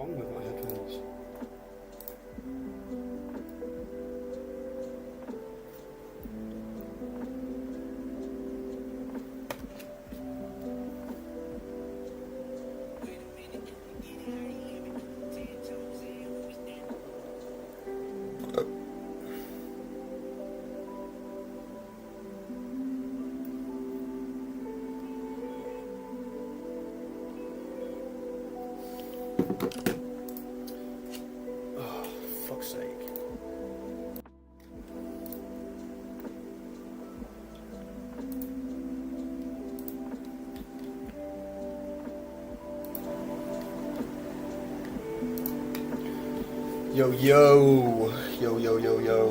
wrong with my headphones? Oh, fuck's sake. Yo, yo. Yo, yo, yo, yo.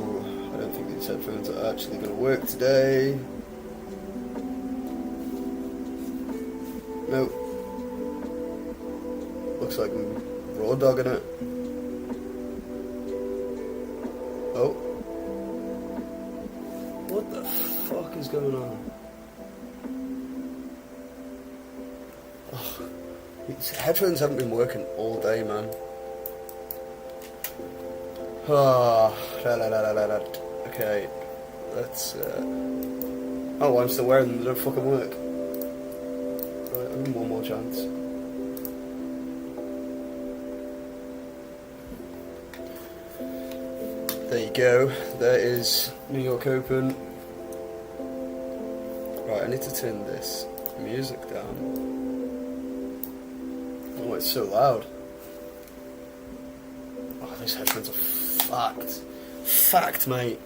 I don't think these headphones are actually going to work today. Nope. Looks like I'm raw dogging it. Oh. What the fuck is going on? Oh, these headphones haven't been working all day, man. Ah, okay. Let's. Oh, I'm still wearing them. They don't fucking work. Right, I'll give them one more chance. There you go. There is New York Open. Right, I need to turn this music down. Oh, it's so loud. Oh, these headphones are fucked. Fact, mate.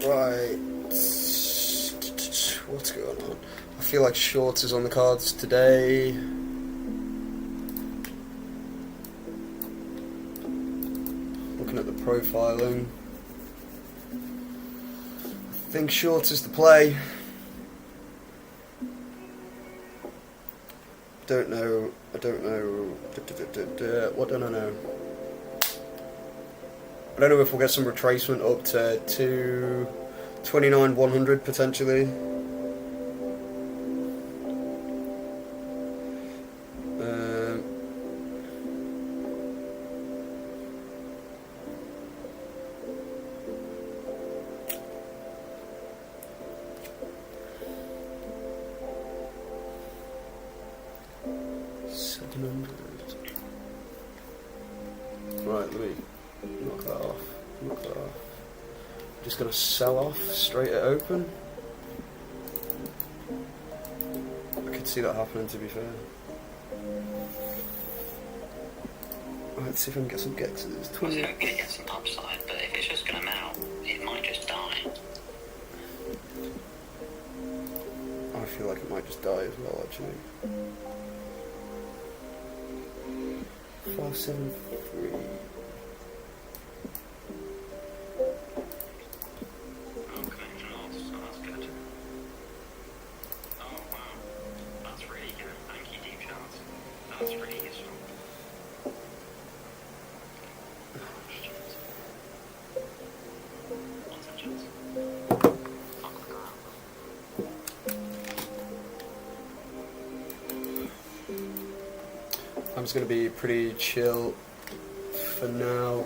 Right, what's going on? I feel like shorts is on the cards today. Looking at the profiling, I think shorts is the play. Don't know. I don't know. What don't I know? I don't know if we'll get some retracement up to 229,100 potentially. Right, let me knock that off. Knock that off. Just gonna sell off straight at open. I could see that happening, to be fair. Let's see if I can get some gexes. I was hoping to get some upside, but if it's just gonna melt, it might just die. I feel like it might just die as well, actually. 573. Okay, so that's good. Oh wow, that's really good. Thank you, deepcharts. That's really useful. What's that chance? Fuck the ground. I'm just going to be pretty chill for now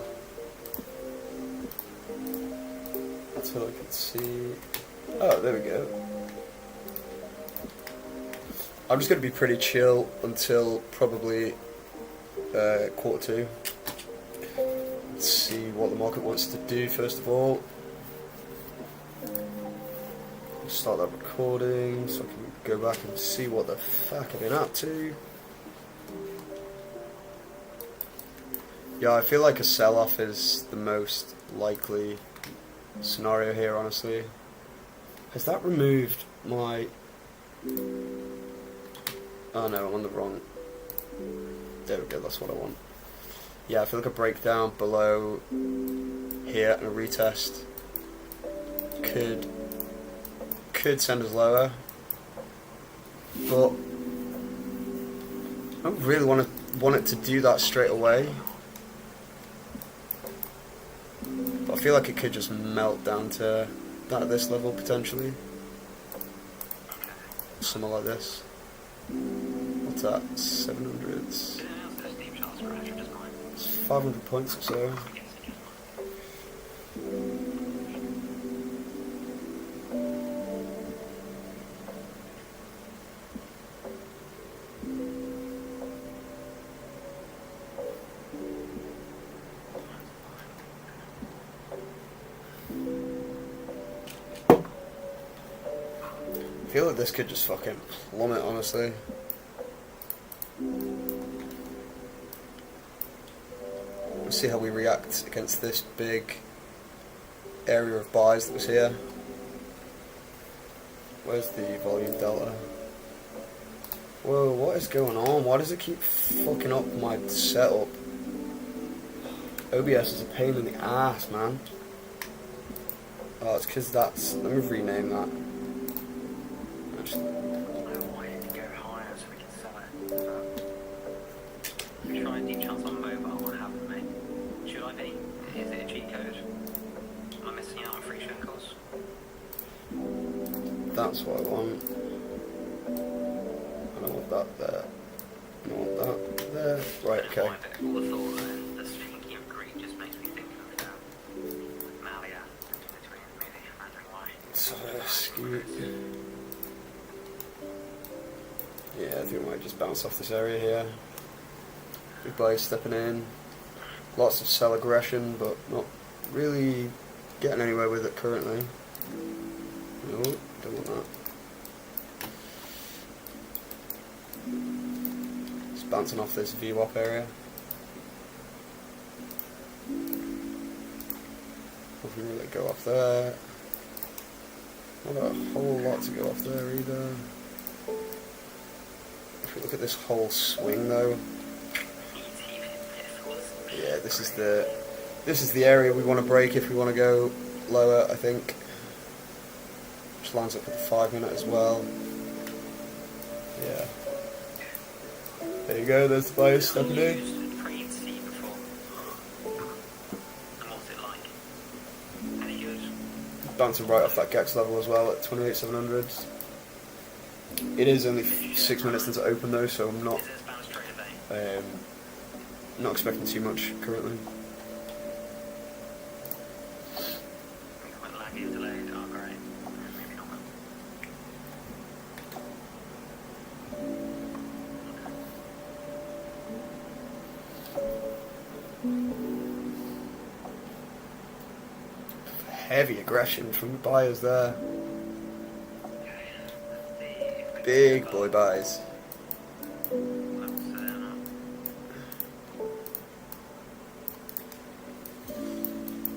until I can see. Oh, there we go. I'm just going to be pretty chill until probably quarter 2. Let's see what the market wants to do first of all. Start that recording so I can go back and see what the fuck I've been up to. Yeah, I feel like a sell-off is the most likely scenario here, honestly. Has that removed my... Oh no, I'm on the wrong... There we go, that's what I want. Yeah, I feel like a breakdown below here and a retest could send us lower. But I don't really want to want it to do that straight away. But I feel like it could just melt down to that at this level potentially. Something like this. What's that? 700s. It's 500 points or so. I feel like this could just fucking plummet, honestly. Let's see how we react against this big area of buys that was here. Where's the volume delta? Whoa, what is going on? Why does it keep fucking up my setup? OBS is a pain in the ass, man. Oh, it's because that's... Let me rename that. Actually. I wanted to go higher so we can sell it. We're trying deep charts on mobile. I haven't, mate. Should I be? Is it a cheat code? Am I missing out on free shekels? That's what I want. I don't want that there. I don't want that there. Right, okay. All the thought and the speaking of Greek just makes me think of Malia between maybe and why. So, scoot. Yeah, I think I might just bounce off this area here. Big buy stepping in. Lots of sell aggression, but not really getting anywhere with it currently. No, don't want that. Just bouncing off this VWAP area. Nothing really go off there. Not a whole lot to go off there either. If we look at this whole swing though, yeah, this is the area we want to break if we want to go lower, I think. Which lines up with the 5 minute as well. Yeah. There you go, there's the buyer stepping in. Bouncing right off that Gex level as well at 28,700. It is only 6 minutes since it opened though, so I'm not expecting too much currently. Heavy aggression from the buyers there. Big boy buys.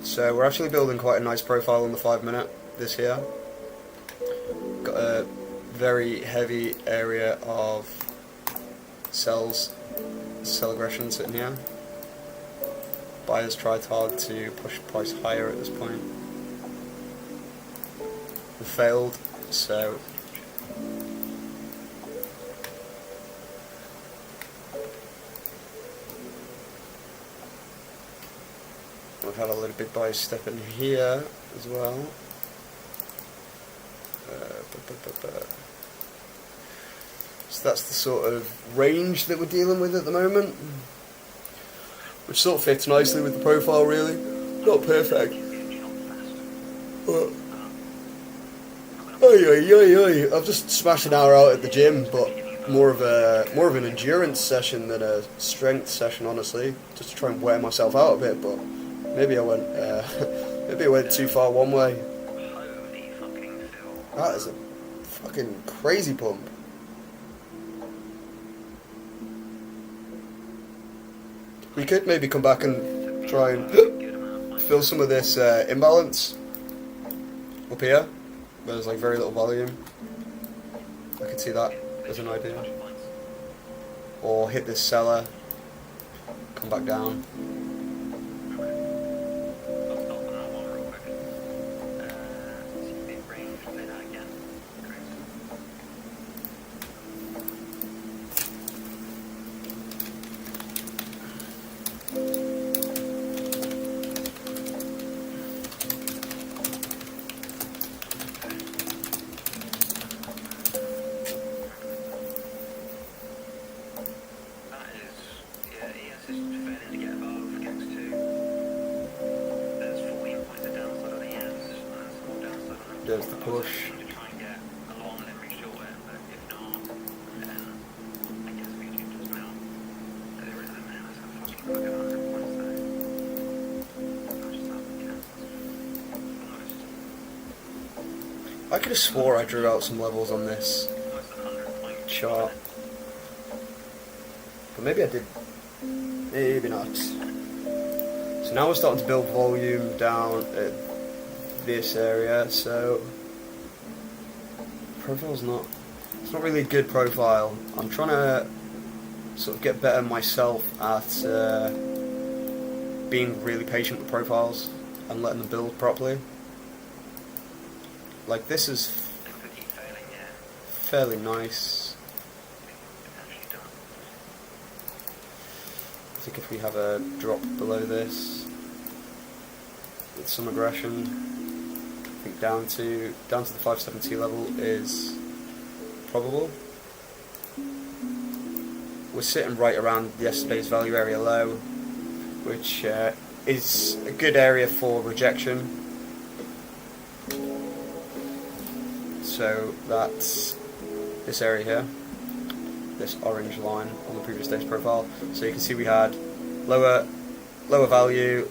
So we're actually building quite a nice profile on the 5 minute this year. Got a very heavy area of sell aggression sitting here. Buyers tried hard to push the price higher at this point. We failed, so we've had a little big buy step in here as well. So that's the sort of range that we're dealing with at the moment, which sort of fits nicely with the profile really. Not perfect. But I've just smashed an hour out at the gym, but more of an endurance session than a strength session, honestly. Just to try and wear myself out a bit, but maybe I went too far one way. That is a fucking crazy pump. We could maybe come back and try and fill some of this imbalance up here, where there's like very little volume. I could see that as an idea. Or hit this seller, come back down. There's the push. To try and get a long memory shorter, but if not, then I guess we can just mount. There is a man that's a fucking like 100 points though. I'll just have, almost I could have swore I drew out some levels on this 100 point chart. But maybe I did. Maybe not. So now we're starting to build volume down at this area, so profile's not, it's not really a good profile. I'm trying to sort of get better myself at being really patient with profiles and letting them build properly. Like this is keep failing, yeah. fairly nice. It's actually done. I think if we have a drop below this with some aggression, I think down to the 570 level is probable. We're sitting right around yesterday's value area low, which is a good area for rejection. So that's this area here, this orange line on the previous day's profile. So you can see we had lower value.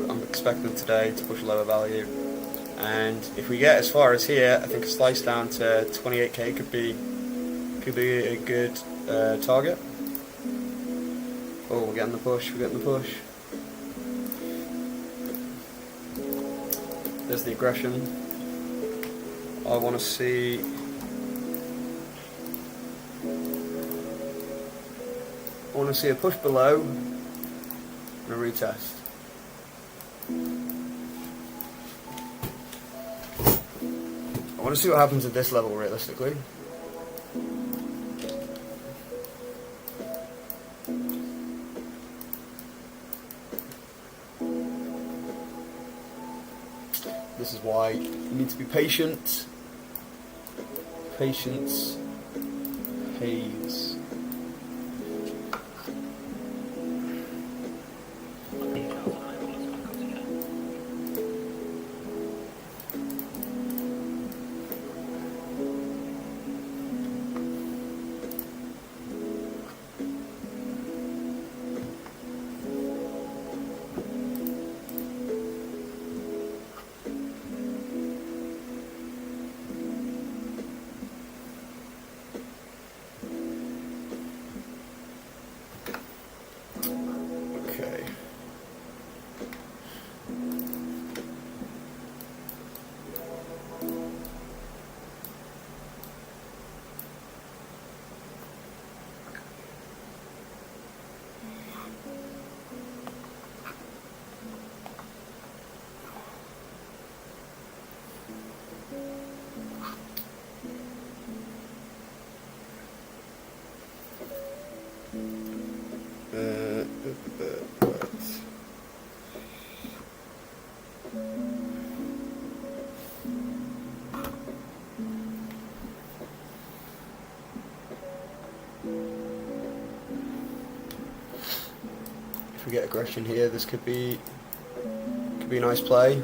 I'm expecting today to push lower value, and if we get as far as here, I think a slice down to 28k could be a good target. Oh, we're getting the push. There's the aggression. I want to see. A push below and a retest. I want to see what happens at this level realistically. This is why you need to be patient. Patience pays. Okay. If we get aggression here, this could be a nice play.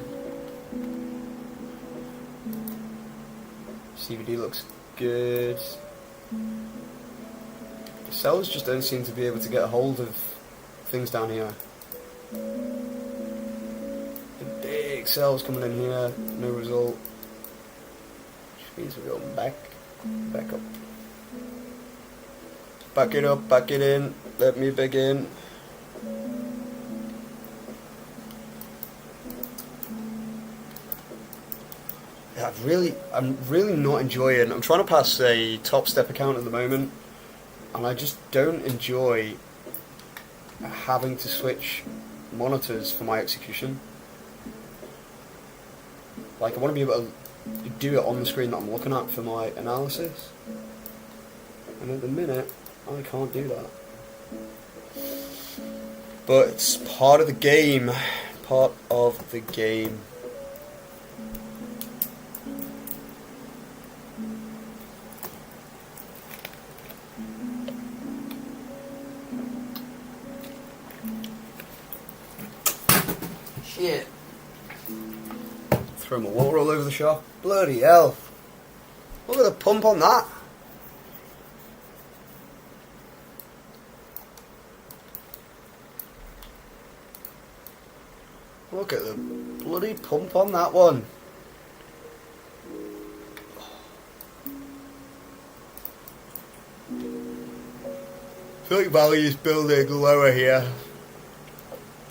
CVD looks good. The cells just don't seem to be able to get a hold of things down here. The big cells coming in here, no result. Which means we're going back up. Back it up, back it in, let me begin. Yeah, I'm really not enjoying. I'm trying to pass a top step account at the moment, and I just don't enjoy having to switch monitors for my execution. Like, I want to be able to do it on the screen that I'm looking at for my analysis, and at the minute I can't do that. But it's part of the game. Shit. Throw Throw my water all over the shop. Bloody hell. Look at the pump on that. Look at the bloody pump on that one. I feel like value's building lower here.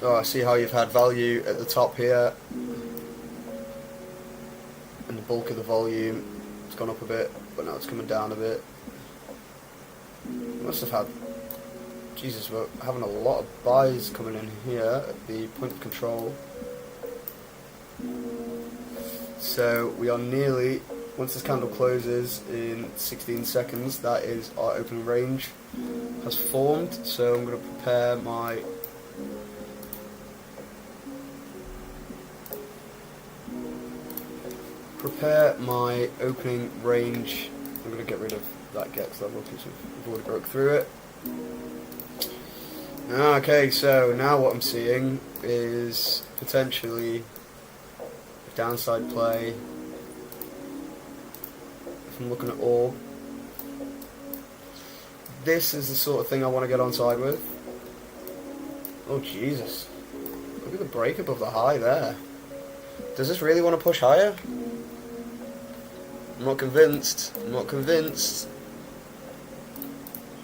Oh, I see how you've had value at the top here. And the bulk of the volume has gone up a bit, but now it's coming down a bit. You must have had... Jesus, we're having a lot of buys coming in here at the point of control. So we are nearly, once this candle closes in 16 seconds, that is our opening range has formed. So I'm going to prepare my opening range. I'm going to get rid of that gex level because we've already broke through it. Okay, so now what I'm seeing is potentially a downside play. If I'm looking at all, this is the sort of thing I want to get on side with. Oh Jesus, look at the break above the high there. Does this really want to push higher? I'm not convinced.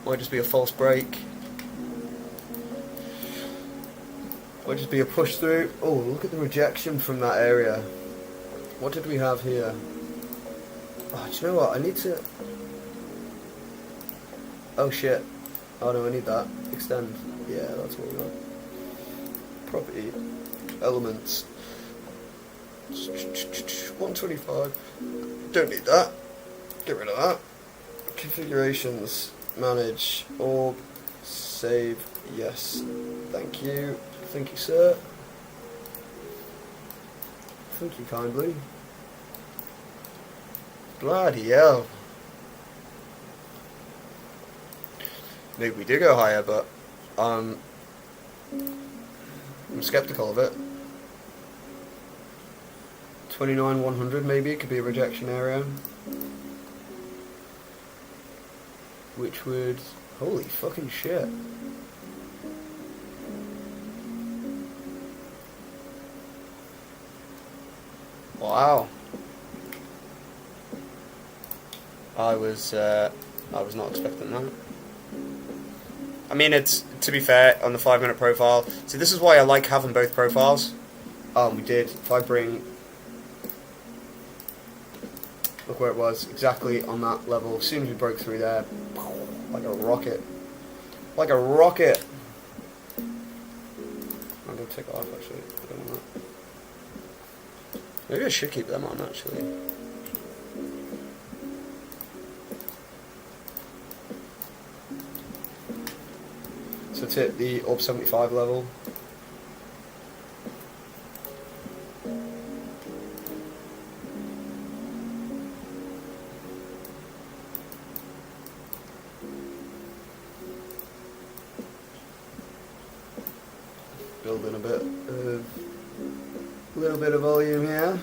Might just be a false break. Might just be a push through. Oh, look at the rejection from that area. What did we have here? Oh, do you know what? I need to... Oh shit. Oh no, I need that. Extend. Yeah, that's what we got. Property. Elements. 125. Don't need that. Get rid of that. Configurations. Manage. Org. Save. Yes. Thank you. Thank you, sir. Thank you kindly. Bloody hell. Maybe we do go higher, but I'm skeptical of it. 29,100 maybe, it could be a rejection area. Which would... Holy fucking shit. Wow. I was not expecting that. I mean, it's, to be fair, on the 5-minute profile. See, this is why I like having both profiles. We did. If I bring... Look where it was, exactly on that level. As soon as we broke through there, like a rocket. Like a rocket! I'm going to take it off, actually. I don't want that. Maybe I should keep them on, actually. So let's hit the up 75 level. Building a little bit of volume here.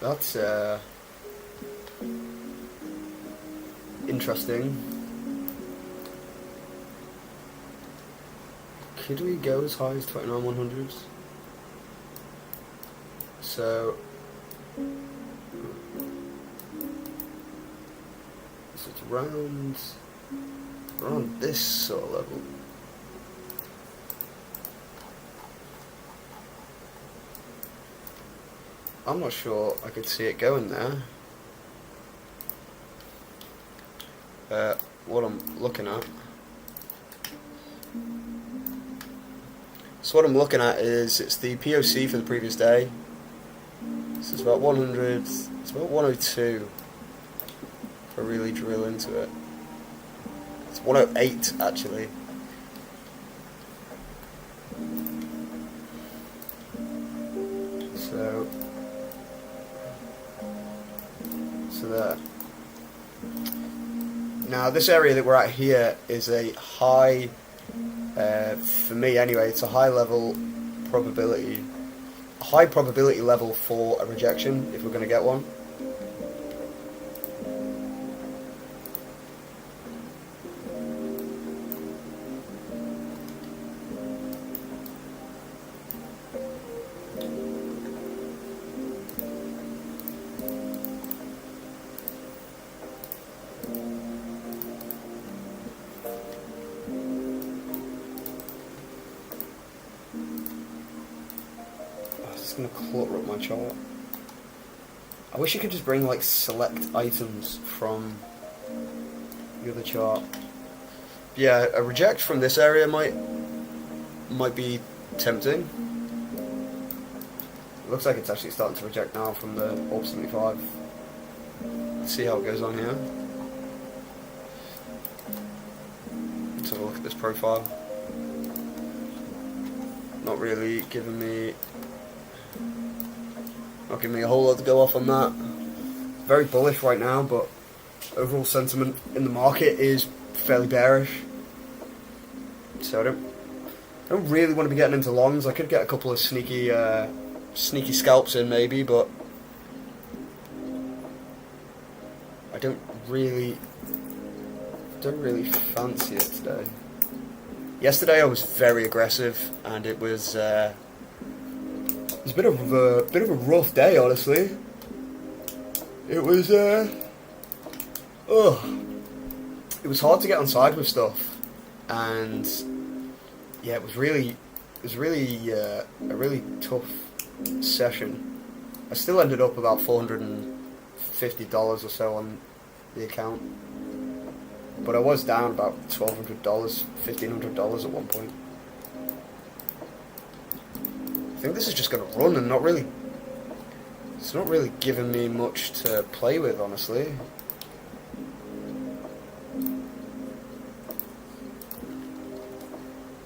That's interesting. Could we go as high as 29,100s? So it's around this sort of level. I'm not sure I could see it going there. What I'm looking at. So what I'm looking at is it's the POC for the previous day. So it's about 100. It's about 102. If I really drill into it, it's 108 actually. So there. Now this area that we're at here is a high For me anyway, it's a high probability level for a rejection if we're going to get one. It's going to clutter up my chart. I wish you could just bring like select items from the other chart. Yeah, a reject from this area might be tempting. It looks like it's actually starting to reject now from the Orb 75. Let's see how it goes on here. Let's have a look at this profile. Not really giving me a whole lot to go off on that. Very bullish right now, but overall sentiment in the market is fairly bearish. So I don't really want to be getting into longs. I could get a couple of sneaky scalps in maybe, but I don't really fancy it today. Yesterday I was very aggressive, and it was a bit of a rough day, honestly. It was it was hard to get on side with stuff, and yeah, it was really a really tough session. I still ended up about $450 or so on the account, but I was down about $1,200, $1,500 at one point. I think this is just going to run and it's not really giving me much to play with, honestly.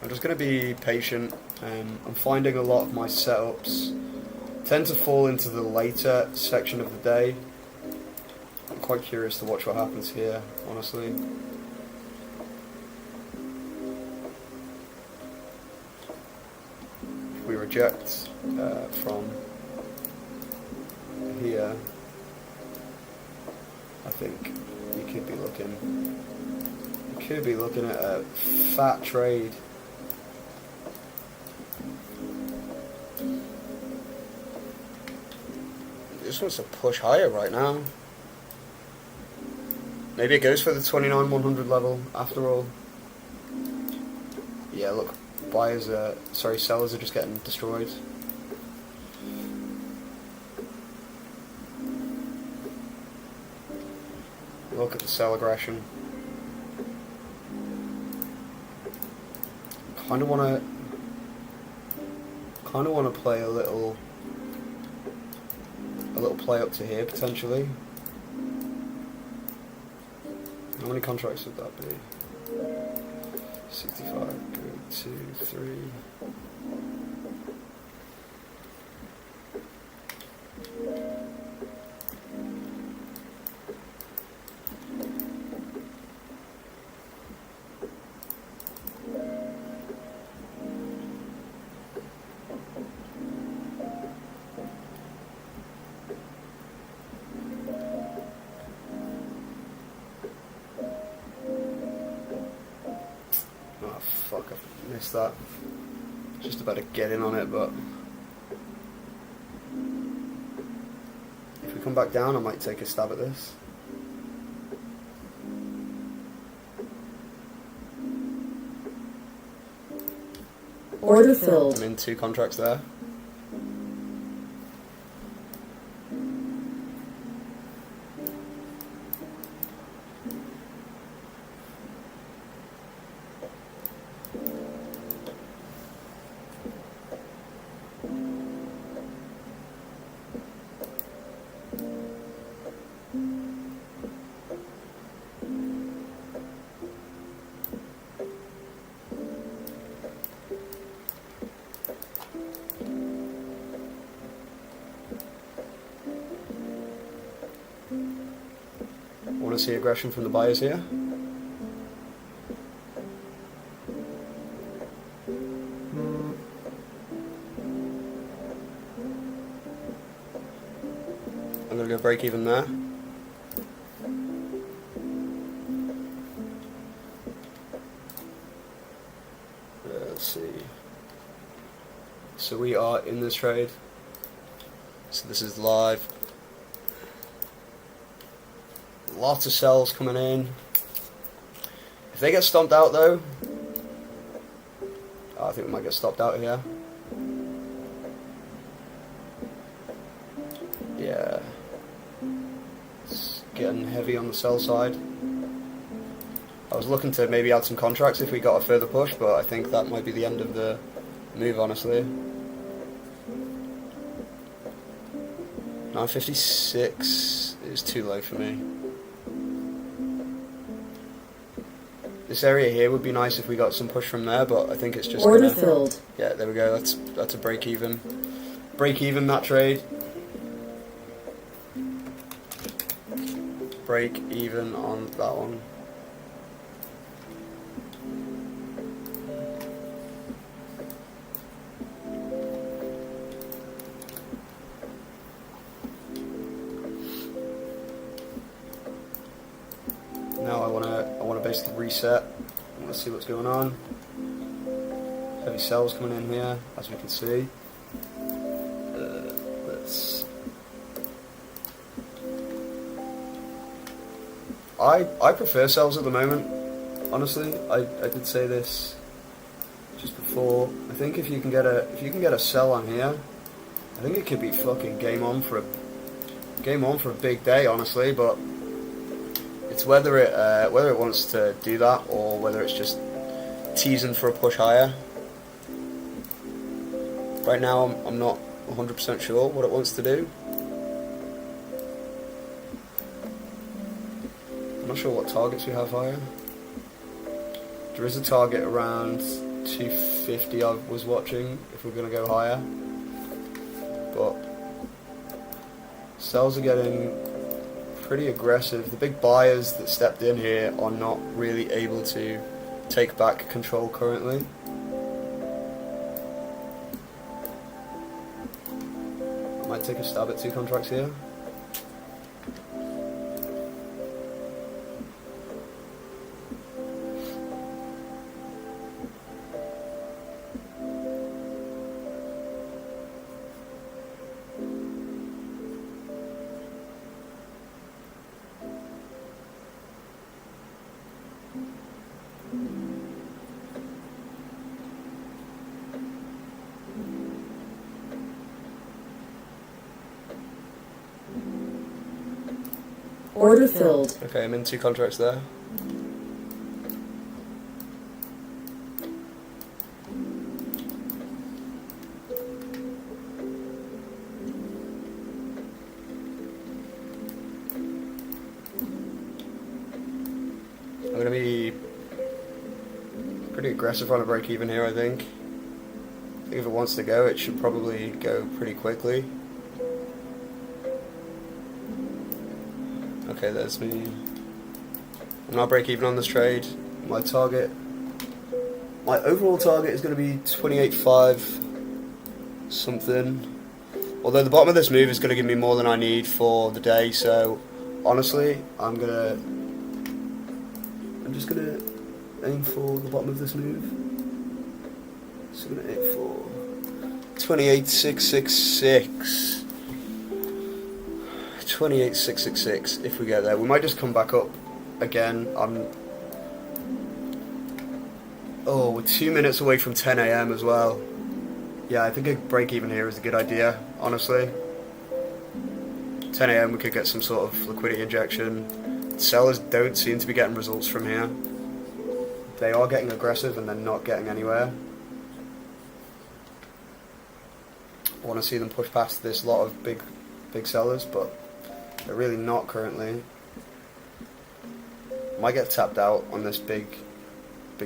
I'm just going to be patient. I'm finding a lot of my setups tend to fall into the later section of the day. I'm quite curious to watch what happens here, honestly. We reject from here. I think you could be looking at a fat trade. It just wants to push higher right now. Maybe it goes for the 29,100 level after all. Yeah, look. Sellers are just getting destroyed. Look at the sell aggression. Kind of want to play a little play up to here potentially. How many contracts would that be? 65, good, 2, 3. Oh fuck, I missed that. Just about to get in on it, but if we come back down I might take a stab at this. Order filled. I'm in 2 contracts there. Want to see aggression from the buyers here? gonna go break even there. Let's see. So we are in this trade. So this is live. Lots of sells coming in. If they get stomped out though, I think we might get stopped out here. Yeah. It's getting heavy on the sell side. I was looking to maybe add some contracts if we got a further push, but I think that might be the end of the move, honestly. 956 is too low for me. This area here would be nice if we got some push from there, but I think it's just Order gonna, filled. yeah, there we go. That's a break even. Break even that trade. Break even on that one. Now I wanna basically reset. I wanna see what's going on. Heavy sells coming in here, as we can see. Let's. I prefer sells at the moment. Honestly, I did say this just before. I think if you can get a sell on here, I think it could be fucking game on for a big day. Honestly, but it's whether it wants to do that or whether it's just teasing for a push higher. Right now, I'm not 100% sure what it wants to do. I'm not sure what targets we have higher. There is a target around 250 I was watching if we're going to go higher. But sells are getting pretty aggressive. The big buyers that stepped in here are not really able to take back control currently. Might take a stab at 2 contracts here. Order filled. Okay, I'm in 2 contracts there. I'm going to be pretty aggressive on a break even here, I think. I think if it wants to go, it should probably go pretty quickly. Okay, there's me. I'm now break even on this trade. My overall target is going to be 28.5 something. Although the bottom of this move is going to give me more than I need for the day, so honestly, I'm just gonna aim for the bottom of this move. So I'm gonna aim for 28.666. 28.666 if we get there. We might just come back up again. We're 2 minutes away from 10 AM as well. Yeah, I think a break even here is a good idea, honestly. 10 AM we could get some sort of liquidity injection. Sellers don't seem to be getting results from here. They are getting aggressive and they're not getting anywhere. I want to see them push past this lot of big sellers, but they're really not currently. Might get tapped out on this big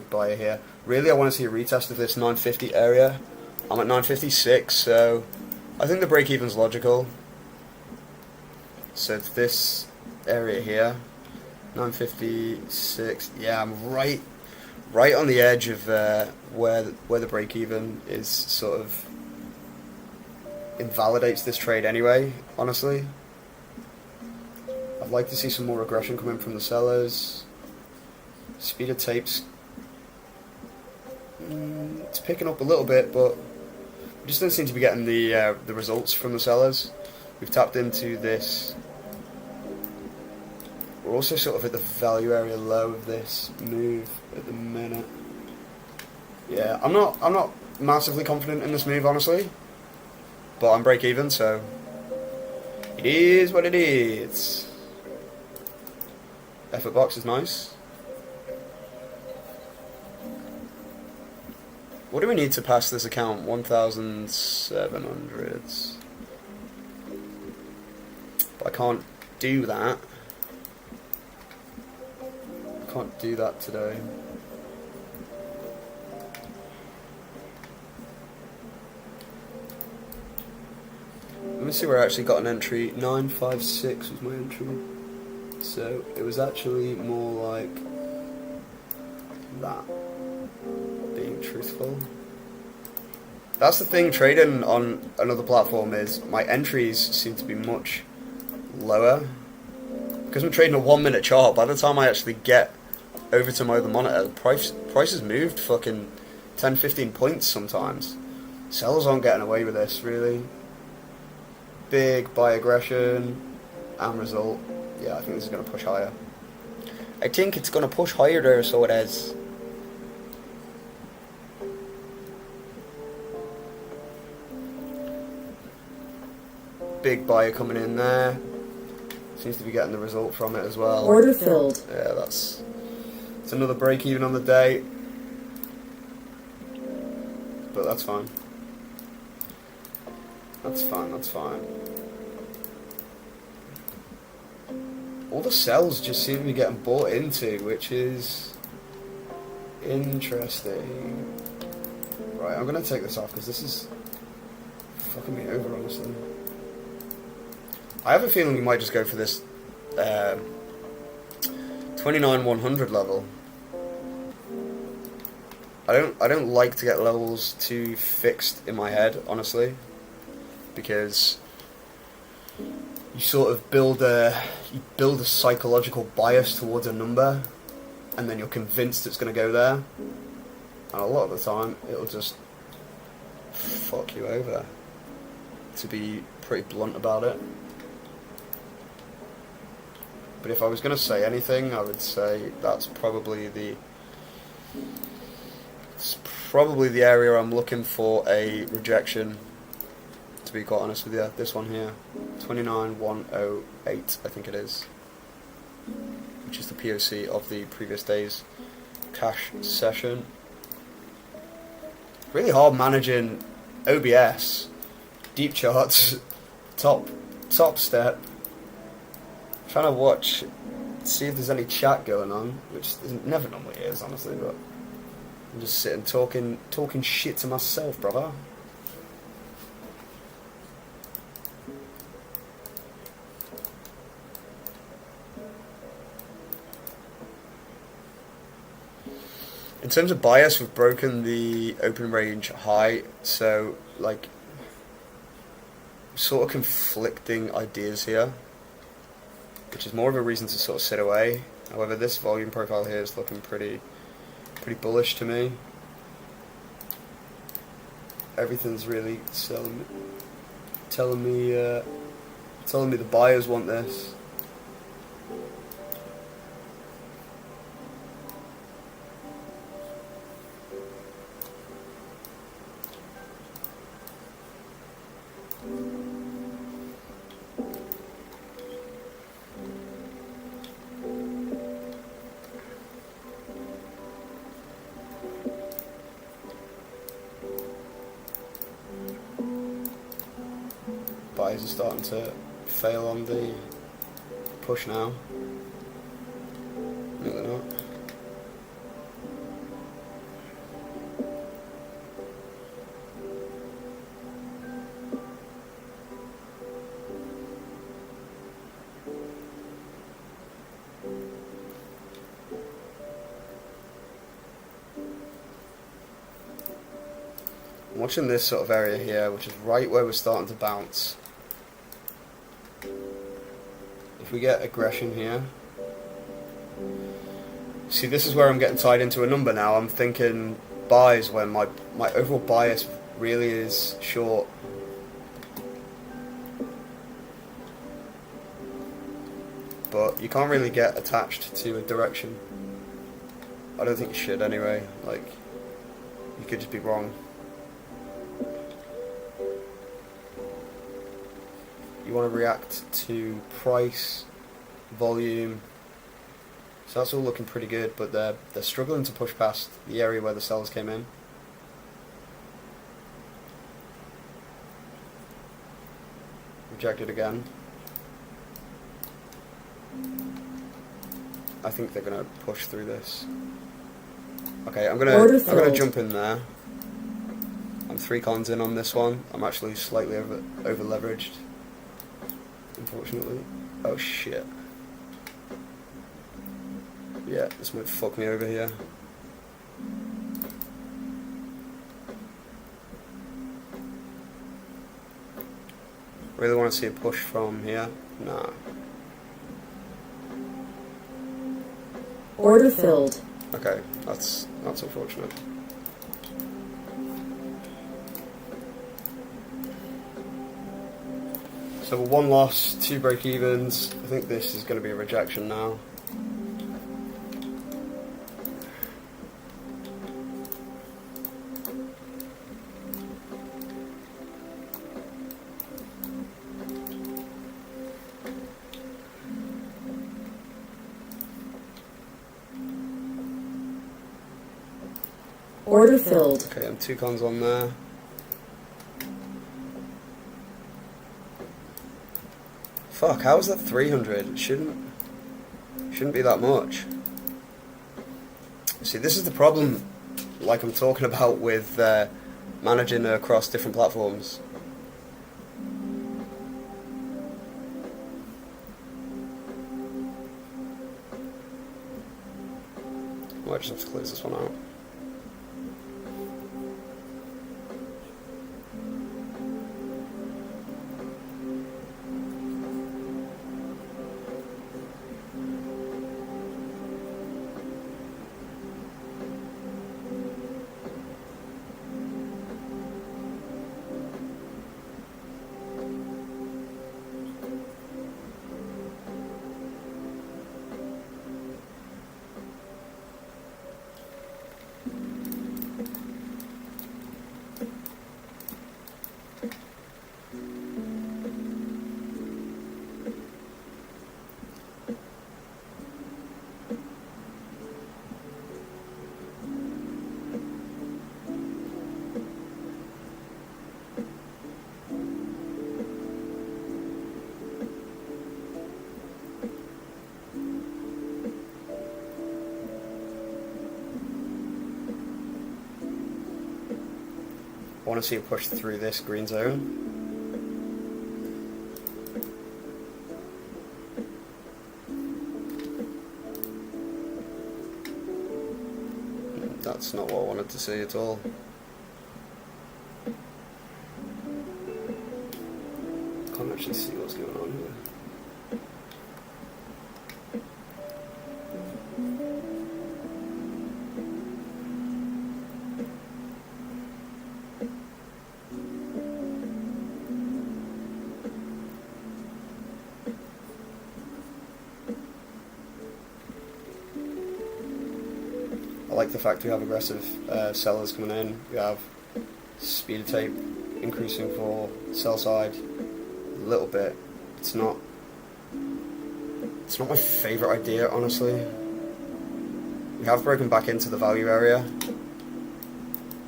buyer here. Really, I want to see a retest of this 950 area. I'm at 956, so I think the break even's logical. So it's this area here, 956. Yeah, I'm right on the edge of where the break even is. Sort of invalidates this trade anyway, honestly. I'd like to see some more aggression coming from the sellers. Speed of tapes, it's picking up a little bit, but we just don't seem to be getting the results from the sellers. We've tapped into this. We're also sort of at the value area low of this move at the minute. Yeah, I'm not massively confident in this move, honestly, but I'm break even, so it is what it is. Effort box is nice. What do we need to pass this account? 1,700. But I can't do that. I can't do that today. Let me see where I actually got an entry. 956 was my entry. So it was actually more like that. Being truthful. That's the thing, trading on another platform is my entries seem to be much lower. Because I'm trading a 1 minute chart, by the time I actually get over to my other monitor, the price has moved fucking 10-15 points sometimes. Sellers aren't getting away with this, really. Big buy aggression and result. Yeah, I think this is going to push higher. I think it's going to push higher there, so it is. Big buyer coming in there. Seems to be getting the result from it as well. Order filled. Yeah, it's another break even on the day. But that's fine. That's fine, that's fine. All the sells just seem to be getting bought into, which is interesting. Right, I'm going to take this off because this is fucking me over, honestly. I have a feeling we might just go for this 29,100 level. I don't like to get levels too fixed in my head, honestly, because you sort of build a psychological bias towards a number, and then you're convinced it's going to go there, and a lot of the time it'll just fuck you over, to be pretty blunt about it. But if I was going to say anything, I would say that's probably the area I'm looking for a rejection, to be quite honest with you. This one here, 29,108, I think it is, which is the POC of the previous day's cash session. Really hard managing OBS, deep charts, top step. Trying to watch, see if there's any chat going on, which never normally is, honestly, but I'm just sitting talking shit to myself, brother. In terms of bias, we've broken the open range high, so like sort of conflicting ideas here, which is more of a reason to sort of sit away. However, this volume profile here is looking pretty bullish to me. Everything's really telling me the buyers want this. Buyers are starting to fail on the push now. No, they're not. I'm watching this sort of area here, which is right where we're starting to bounce. If if we get aggression here, see, this is where I'm getting tied into a number now. I'm thinking buys when my overall bias really is short. But you can't really get attached to a direction. I don't think you should anyway. Like, you could just be wrong. You want to react to price, volume. So that's all looking pretty good, but they're struggling to push past the area where the sellers came in. Rejected again. I think they're gonna push through this. Okay, I'm gonna jump in there. I'm 3 cons in on this one. I'm actually slightly over leveraged, unfortunately. Oh shit. Yeah, this might fuck me over here. Really want to see a push from here? Nah. Order filled. Okay, that's unfortunate. So 1 loss, 2 break evens. I think this is going to be a rejection now. Order filled. Okay, I'm 2 cons on there. Fuck, how is that 300? It shouldn't be that much. See, this is the problem, like I'm talking about with managing across different platforms. Might just have to close this one out. I want to see it push through this green zone. That's not what I wanted to see at all. Can't actually see what's going on here. I like the fact we have aggressive sellers coming in. We have speed of tape increasing for sell side a little bit. It's not my favourite idea, honestly. We have broken back into the value area,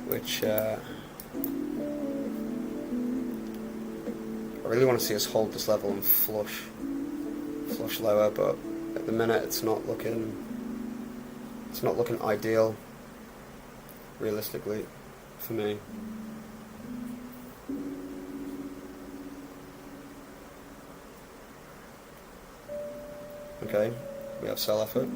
which I really want to see us hold this level and flush lower, but at the minute it's not looking ideal, realistically, for me. Okay, we have sell effort.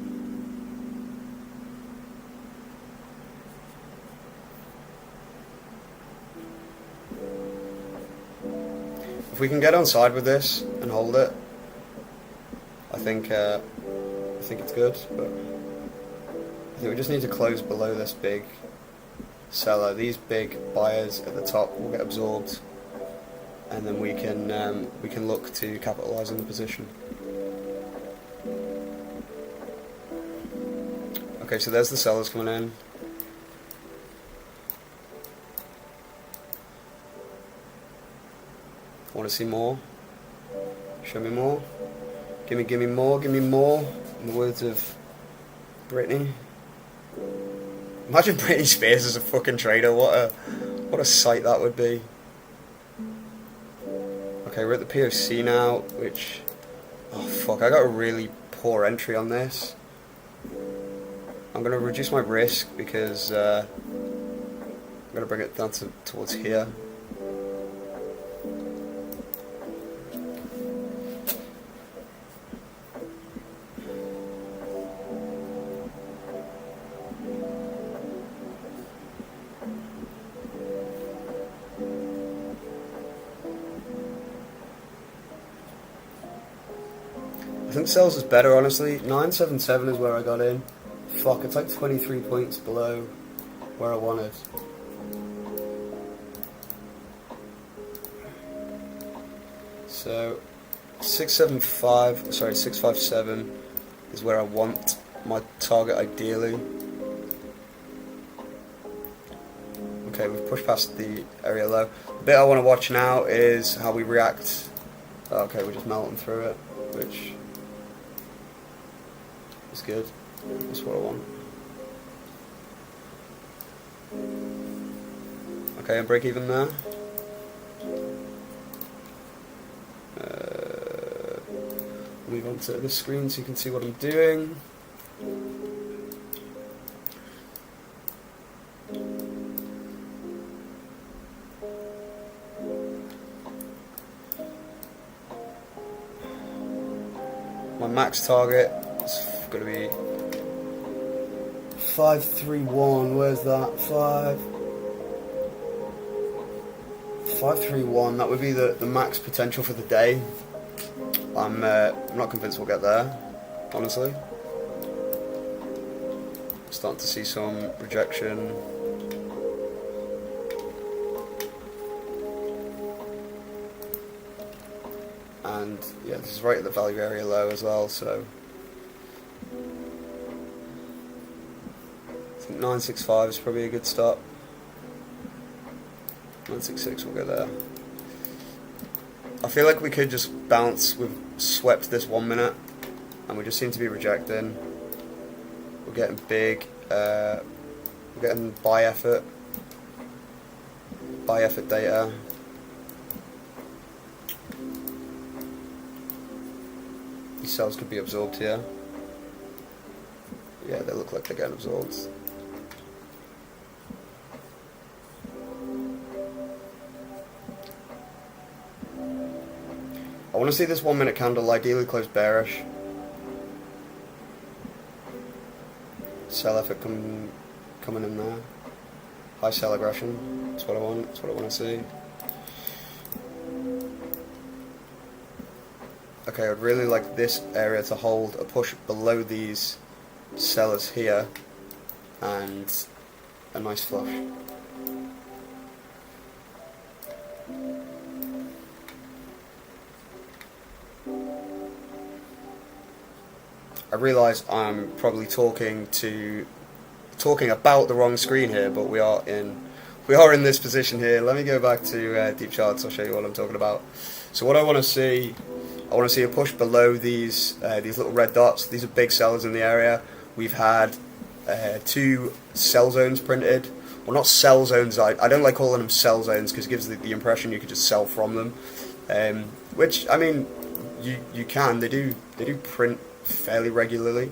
If we can get on side with this and hold it, think it's good, but I think we just need to close below this big seller. These big buyers at the top will get absorbed, and then we can look to capitalise on the position. Okay, so there's the sellers coming in. Want to see more? Show me more. Give me more. Give me more. In the words of Britney. Imagine Britney Spears as a fucking trader. What a sight that would be. Okay, we're at the POC now, which... Oh fuck, I got a really poor entry on this. I'm going to reduce my risk because I'm going to bring it down towards here. I think sells is better, honestly. 977 is where I got in. Fuck, it's like 23 points below where I wanted. So 657 is where I want my target ideally. Okay, we've pushed past the area low. The bit I want to watch now is how we react. Okay, we're just melting through it, which is good. That's what I want. Okay, and break even there. Move on to this screen so you can see what I'm doing. My max target is going to be 531. Where's that? 531. That would be the max potential for the day. I'm not convinced we'll get there, honestly. Starting to see some rejection. And yeah, this is right at the value area low as well, so I think 965 is probably a good stop. 966 will go there. I feel like we could just bounce. We've swept this 1 minute and we just seem to be rejecting. We're getting big, we're getting buy effort data. These cells could be absorbed here. Yeah, they look like they're getting absorbed. I want to see this 1 minute candle ideally close bearish. Sell effort coming in there. High sell aggression. That's what I want. That's what I want to see. Okay, I'd really like this area to hold a push below these sellers here and a nice flush. I realise I'm probably talking about the wrong screen here, but we are in this position here. Let me go back to deep charts. I'll show you what I'm talking about. So what I want to see a push below these little red dots. These are big sellers in the area. We've had 2 sell zones printed. Well, not sell zones. I don't like calling them sell zones because it gives the impression you could just sell from them. Which, I mean, you can. They do print fairly regularly,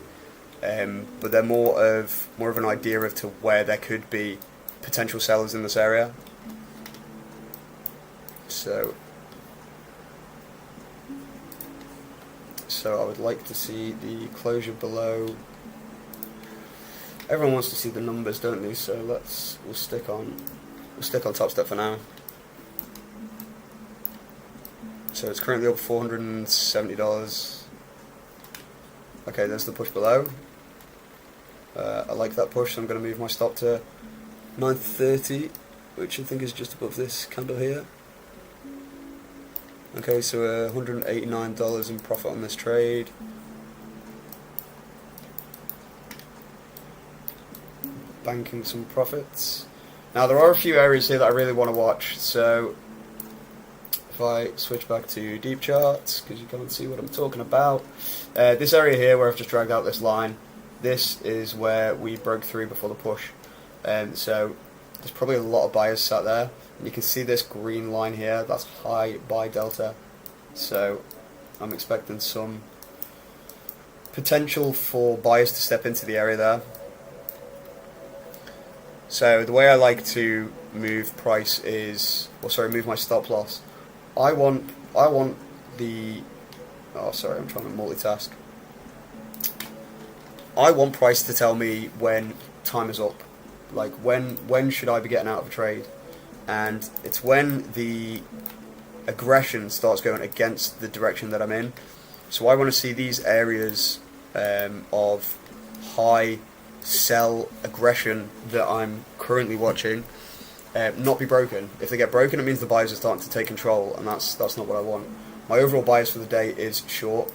but they're more of an idea of to where there could be potential sellers in this area. So I would like to see the closure below. Everyone wants to see the numbers, don't they? So we'll stick on Top Step for now. So it's currently up $470. Okay, there's the push below. I like that push, so I'm going to move my stop to 930, which I think is just above this candle here. Okay, so $189 in profit on this trade. Banking some profits. Now there are a few areas here that I really want to watch, so if I switch back to deep charts, because you can't see what I'm talking about, this area here where I've just dragged out this line, this is where we broke through before the push, so there's probably a lot of buyers sat there, and you can see this green line here, that's high buy delta, so I'm expecting some potential for buyers to step into the area there. So the way I like to move price is, move my stop loss. I want the, oh sorry, I'm trying to multitask. I want price to tell me when time is up, like when should I be getting out of a trade, and it's when the aggression starts going against the direction that I'm in. So I want to see these areas of high sell aggression that I'm currently watching not be broken. If they get broken, it means the buyers are starting to take control, and that's not what I want. My overall bias for the day is short.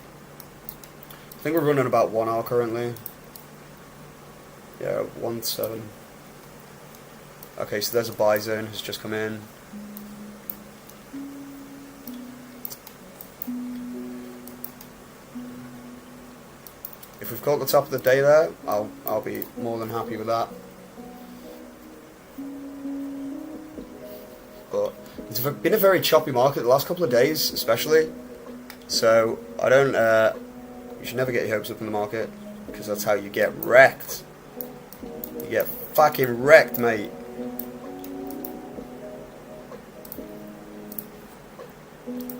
I think we're running about 1 hour currently. Yeah, 1.7. Okay, so there's a buy zone has just come in. If we've got the top of the day there, I'll be more than happy with that. But it's been a very choppy market the last couple of days, especially. So I don't. You should never get your hopes up in the market, because that's how you get wrecked. You get fucking wrecked, mate.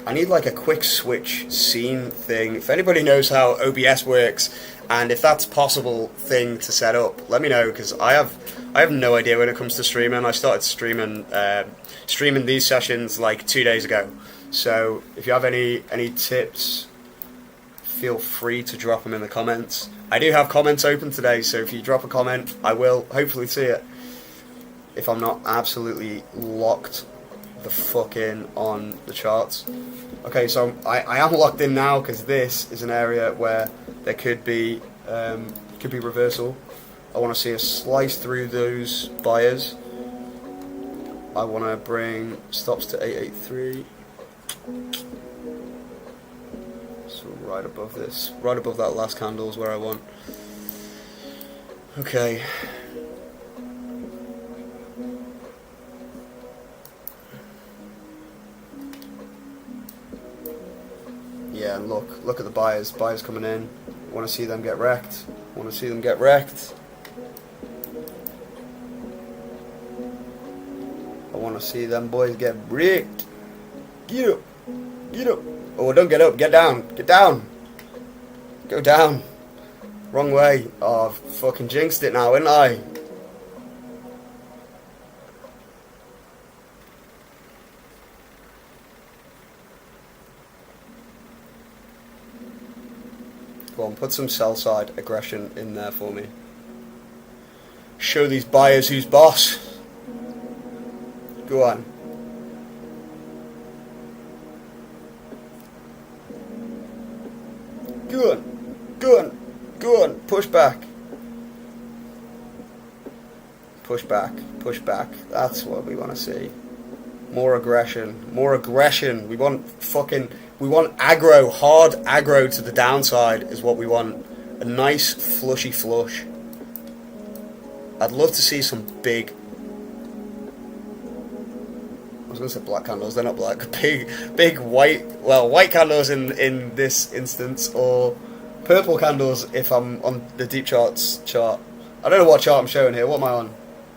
I need like a quick switch scene thing. If anybody knows how OBS works, and if that's possible thing to set up, let me know, because I have no idea when it comes to streaming. I started streaming these sessions like 2 days ago. So if you have any tips, feel free to drop them in the comments. I do have comments open today, so if you drop a comment, I will hopefully see it. If I'm not absolutely locked the fuck in on the charts. Okay, so I am locked in now, because this is an area where there could be reversal. I want to see a slice through those buyers. I want to bring stops to 883. So right above this, right above that last candle is where I want. Okay. Yeah, and look at the buyers. Buyers coming in. I want to see them get wrecked. I want to see them get wrecked. I want to see them boys get wrecked. Get up. Get up. Oh, don't get up. Get down. Get down. Go down. Wrong way. Oh, I've fucking jinxed it now, ain't I? Go on, put some sell side aggression in there for me. Show these buyers who's boss. Go on. Go on. Go on. Go on. Push back. Push back. Push back. That's what we want to see. More aggression. More aggression. We want aggro, hard aggro to the downside is what we want. A nice flushy flush. I'd love to see some big, I was going to say black candles, they're not black, big white, well, white candles in this instance, or purple candles if I'm on the deep charts chart. I don't know what chart I'm showing here, what am I on?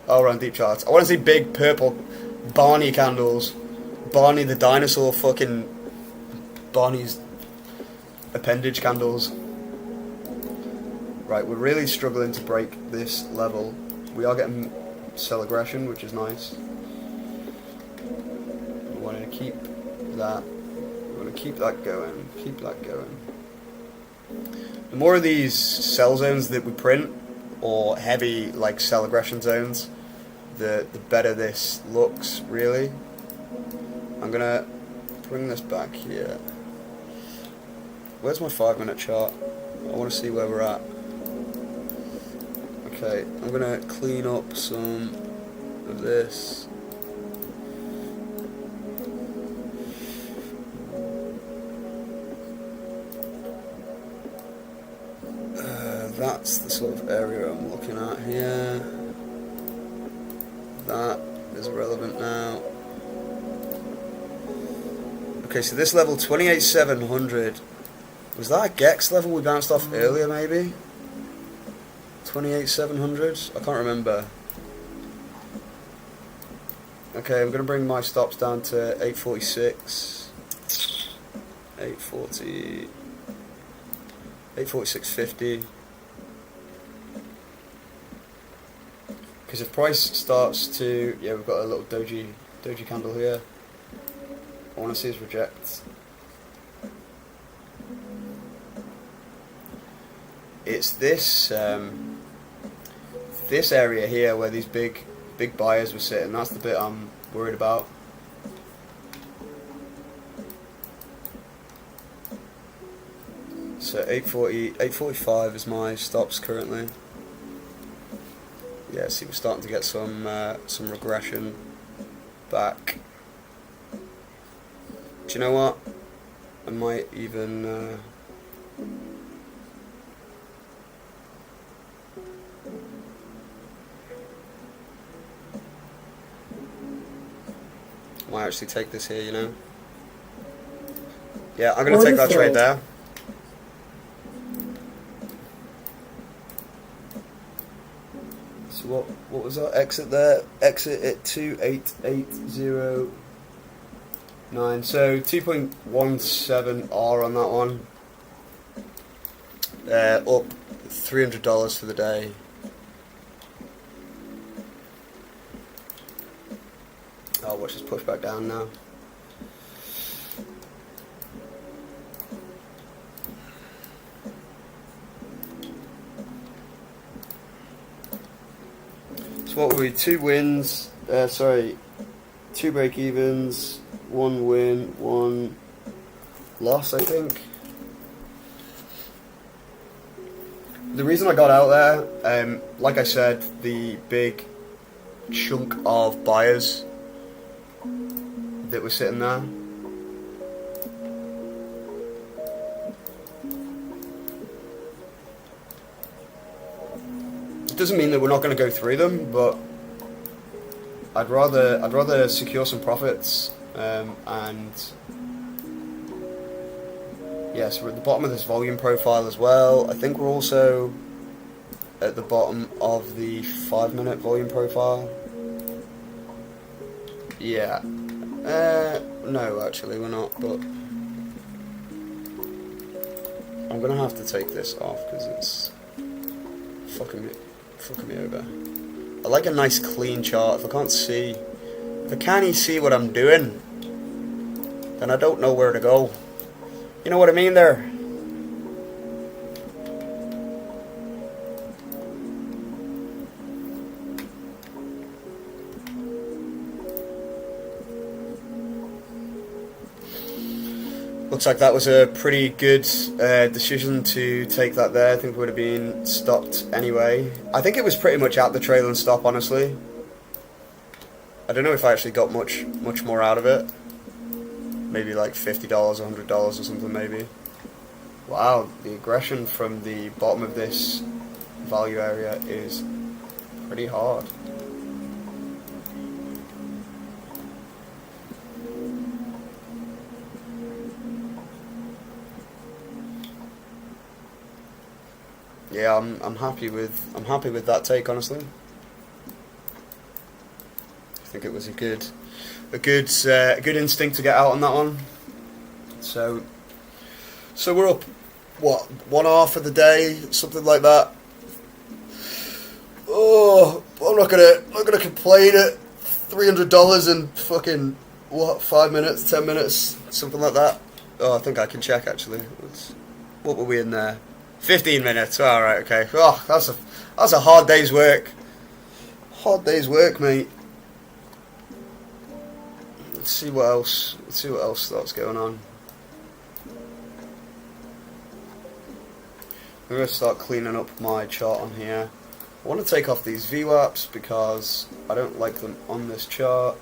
Oh, we're on deep charts. I want to see big purple Barney candles. Barney the dinosaur, fucking Barney's appendage candles. Right, we're really struggling to break this level. We are getting sell aggression, which is nice. We want to keep that. We want to keep that going. Keep that going. The more of these cell zones that we print, or heavy like cell aggression zones, the better this looks, really. I'm gonna bring this back here. Where's my 5-minute chart? I want to see where we're at. Okay, I'm gonna clean up some of this. That's the sort of area I'm looking at here. That is relevant now. Okay, so this level 28,700. Was that a Gex level we bounced off earlier, maybe? 28,700? I can't remember. Okay, I'm going to bring my stops down to 846. 840. 846.50. Because if price starts to... Yeah, we've got a little doji candle here. I want to see his rejects. It's this this area here where these big buyers were sitting. That's the bit I'm worried about. So 845 is my stops currently. Yeah, see, we're starting to get some regression back. Do you know what? I might even might actually take this here, you know. Yeah, I'm gonna take that trade there. So what was our exit there? Exit at 28809. So 2.17R on that one. Up $300 for the day. Oh, watch this push back down now. So what were we? 2 wins. Sorry, 2 break evens, 1 win, 1 loss, I think. The reason I got out there, like I said, the big chunk of buyers that were sitting there. It doesn't mean that we're not going to go through them, but I'd rather secure some profits. And yes, we're at the bottom of this volume profile as well. I think we're also at the bottom of the 5-minute volume profile. Yeah. No, actually we're not, but I'm gonna have to take this off because it's fucking me over. I like a nice clean chart. If I can't see what I'm doing, then I don't know where to go. You know what I mean there? Looks like that was a pretty good decision to take that there. I think we would have been stopped anyway. I think it was pretty much at the trail and stop, honestly. I don't know if I actually got much more out of it. Maybe like $50 or $100 or something, maybe. Wow, the aggression from the bottom of this value area is pretty hard. Yeah, I'm happy with that take, honestly. I think it was a good instinct to get out on that one. So we're up, what, 1 for the day, something like that. Oh, I'm not gonna complain at $300 in fucking what, 5 minutes, 10 minutes, something like that. Oh, I think I can check actually. What were we in there? 15 minutes. All right, okay. Oh, that's a hard day's work. Hard day's work, mate. Let's see what else. Let's see what else that's going on. I'm going to start cleaning up my chart on here. I want to take off these VWAPs because I don't like them on this chart.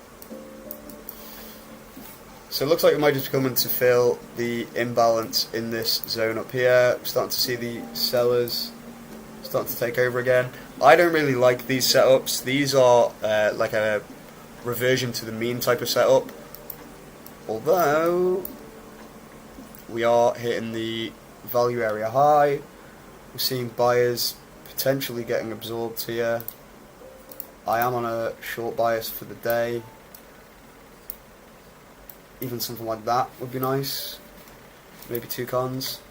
So it looks like we might just be coming to fill the imbalance in this zone up here. We're starting to see the sellers starting to take over again. I don't really like these setups. These are like a reversion to the mean type of setup. Although we are hitting the value area high. We're seeing buyers potentially getting absorbed here. I am on a short bias for the day. Even something like that would be nice. Maybe 2 cons.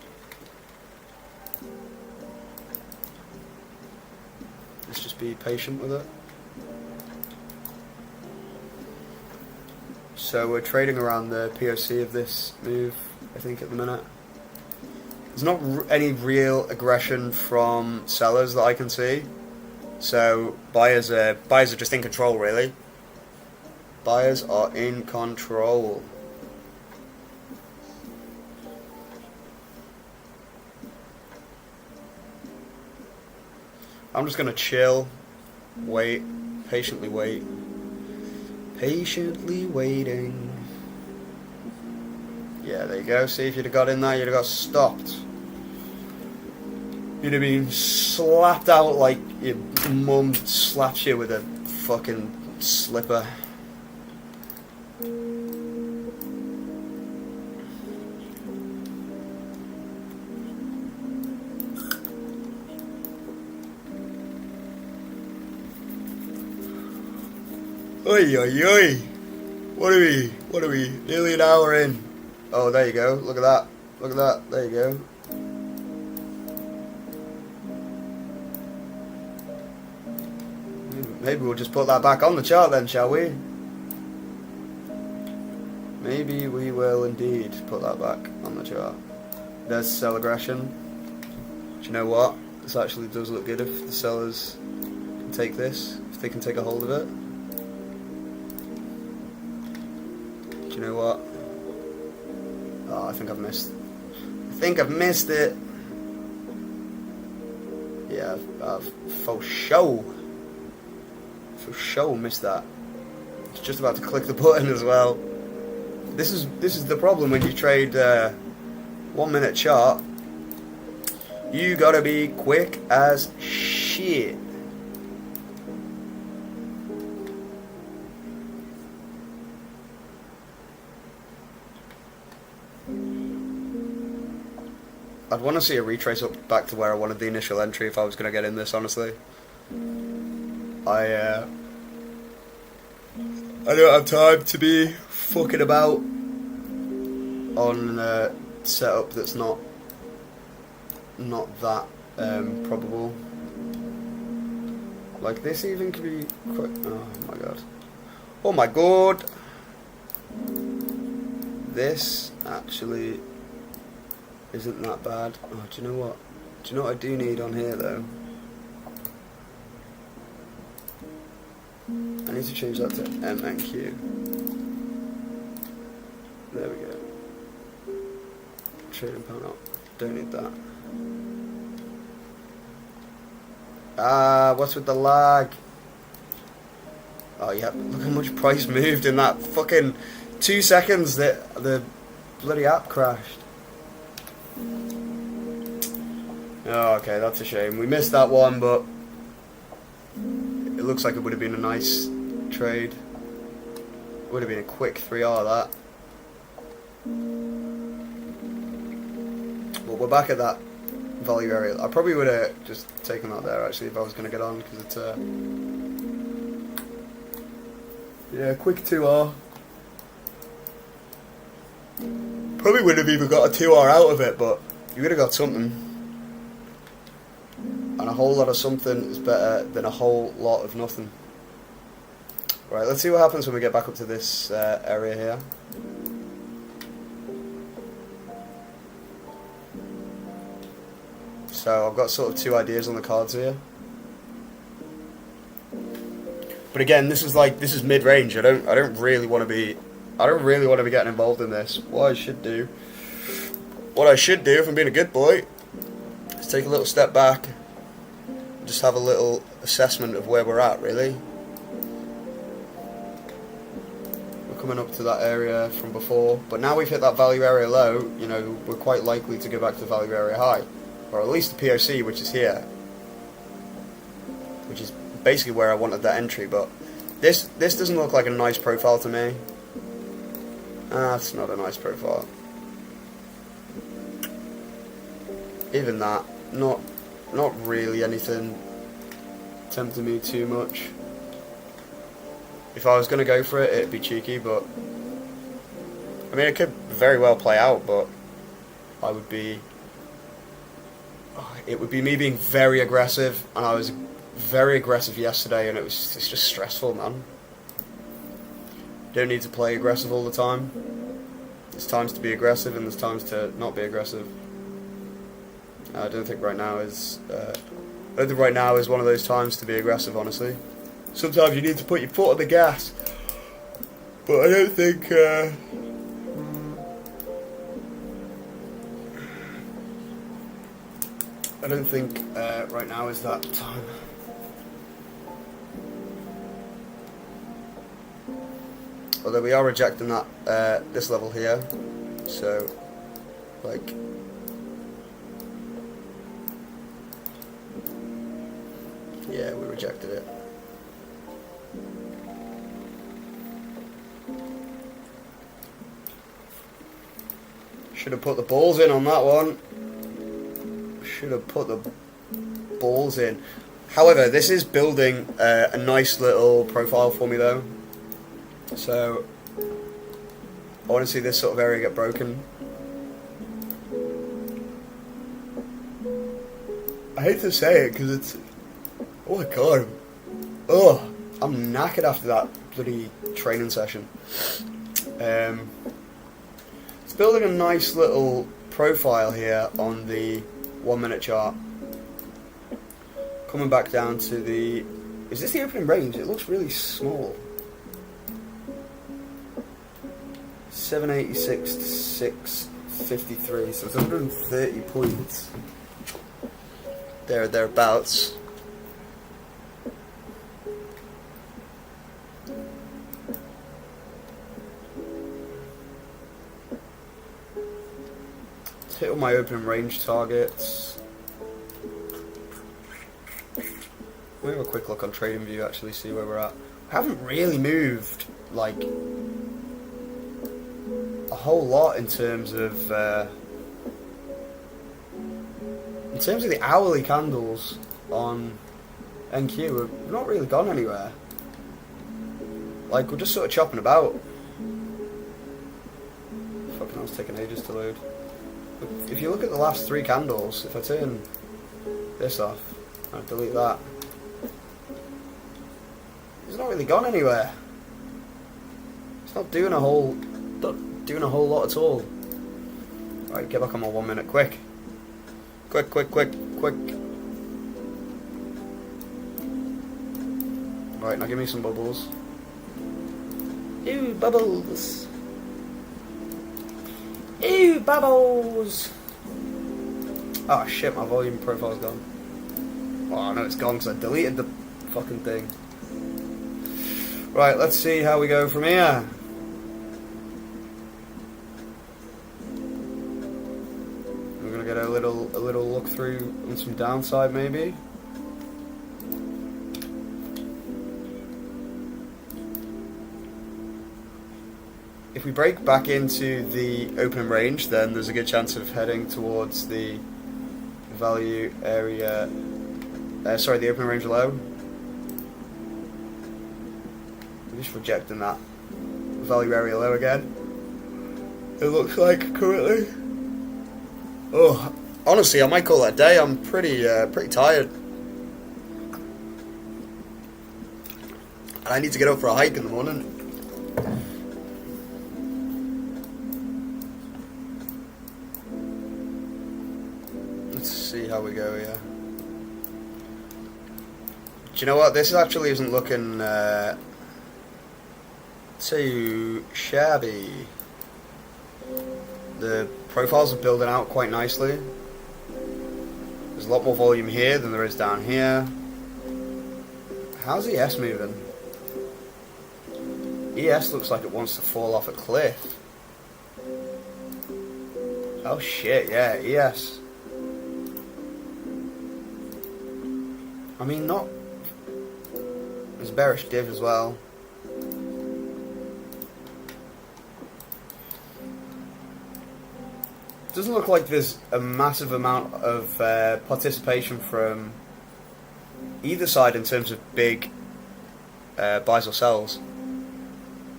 Let's just be patient with it. So we're trading around the POC of this move, I think, at the minute. There's not any real aggression from sellers that I can see. So buyers are just in control, really. Buyers are in control. I'm just gonna chill, wait, patiently wait. Patiently waiting. Yeah, there you go. See, if you'd have got in there, you'd have got stopped. You'd have been slapped out like your mum slaps you with a fucking slipper. Oi, oi, oi. What are we? Nearly an hour in. Oh, there you go. Look at that. Look at that. There you go. Maybe we'll just put that back on the chart then, shall we? Maybe we will indeed put that back on the chart. There's sell aggression. Do you know what? This actually does look good if the sellers can take this, if they can take a hold of it. Do you know what? Oh, I think I've missed. I think I've missed it. Yeah, I've for sure missed that. I was just about to click the button as well. This is the problem when you trade 1 minute chart. You gotta be quick as shit. I'd want to see a retrace up back to where I wanted the initial entry if I was going to get in this, honestly. I don't have time to be fucking about on a setup that's not that probable. Like this even could be quite... Oh my god. Oh my god! This actually isn't that bad. Oh, do you know what? Do you know what I do need on here though? I need to change that to MNQ. There we go. Trading panel. Don't need that. Ah, what's with the lag? Oh yeah, look how much price moved in that fucking 2 seconds that the bloody app crashed. Oh, okay, that's a shame. We missed that one, but it looks like it would have been a nice trade. Would have been a quick 3R that. But we're back at that value area. I probably would have just taken that there actually if I was going to get on, because it's yeah, quick 2R. Probably wouldn't have even got a 2R out of it, but you would have got something. And a whole lot of something is better than a whole lot of nothing. Right, let's see what happens when we get back up to this area here. So I've got sort of two ideas on the cards here. But again, this is mid-range. I don't really want to be getting involved in this. What I should do, if I'm being a good boy, is take a little step back, and just have a little assessment of where we're at. Really, we're coming up to that area from before, but now we've hit that value area low. You know, we're quite likely to go back to the value area high, or at least the POC, which is here, which is basically where I wanted that entry. But this doesn't look like a nice profile to me. That's not a nice profile. Even that, not really anything tempting me too much. If I was going to go for it, it'd be cheeky, but I mean, it could very well play out, but it would be me being very aggressive, and I was very aggressive yesterday, and it's just stressful, man. Don't need to play aggressive all the time. There's times to be aggressive, and there's times to not be aggressive. I don't think right now is one of those times to be aggressive, honestly. Sometimes you need to put your foot on the gas, but I don't think right now is that time. Although we are rejecting that this level here, so like. Yeah, we rejected it. Should have put the balls in on that one. Should have put the balls in. However, this is building a nice little profile for me though. So I want to see this sort of area get broken. I hate to say it because it's... Oh my god. Oh, I'm knackered after that bloody training session. It's building a nice little profile here on the 1 minute chart. Coming back down to the... Is this the opening range? It looks really small. 786 to 653, so it's 130 points. Thereabouts. Hit all my open range targets. Let me have a quick look on TradingView, actually see where we're at. I haven't really moved like a whole lot in terms of the hourly candles on NQ. We've not really gone anywhere. Like, we're just sort of chopping about. Fucking hell, it's taking ages to load. If you look at the last 3 candles, if I turn this off and I delete that, it's not really gone anywhere. It's not doing a whole lot at all. Right, get back on my 1 minute, quick. Quick. Right, now give me some bubbles. Ew, bubbles. Ew, bubbles! Oh shit, my volume profile's gone. Oh no, it's gone because I deleted the fucking thing. Right, let's see how we go from here. We're gonna get a little look through on some downside maybe. If we break back into the opening range, then there's a good chance of heading towards the value area. The opening range low. I'm just rejecting that value area low again. It looks like currently. Oh, honestly, I might call that a day. I'm pretty tired, and I need to get up for a hike in the morning. Let's see how we go here. Do you know what? This actually isn't looking too shabby. The profiles are building out quite nicely. There's a lot more volume here than there is down here. How's ES moving? ES looks like it wants to fall off a cliff. Oh shit, yeah, ES. I mean, not... There's a bearish div as well. Doesn't look like there's a massive amount of participation from either side in terms of big buys or sells.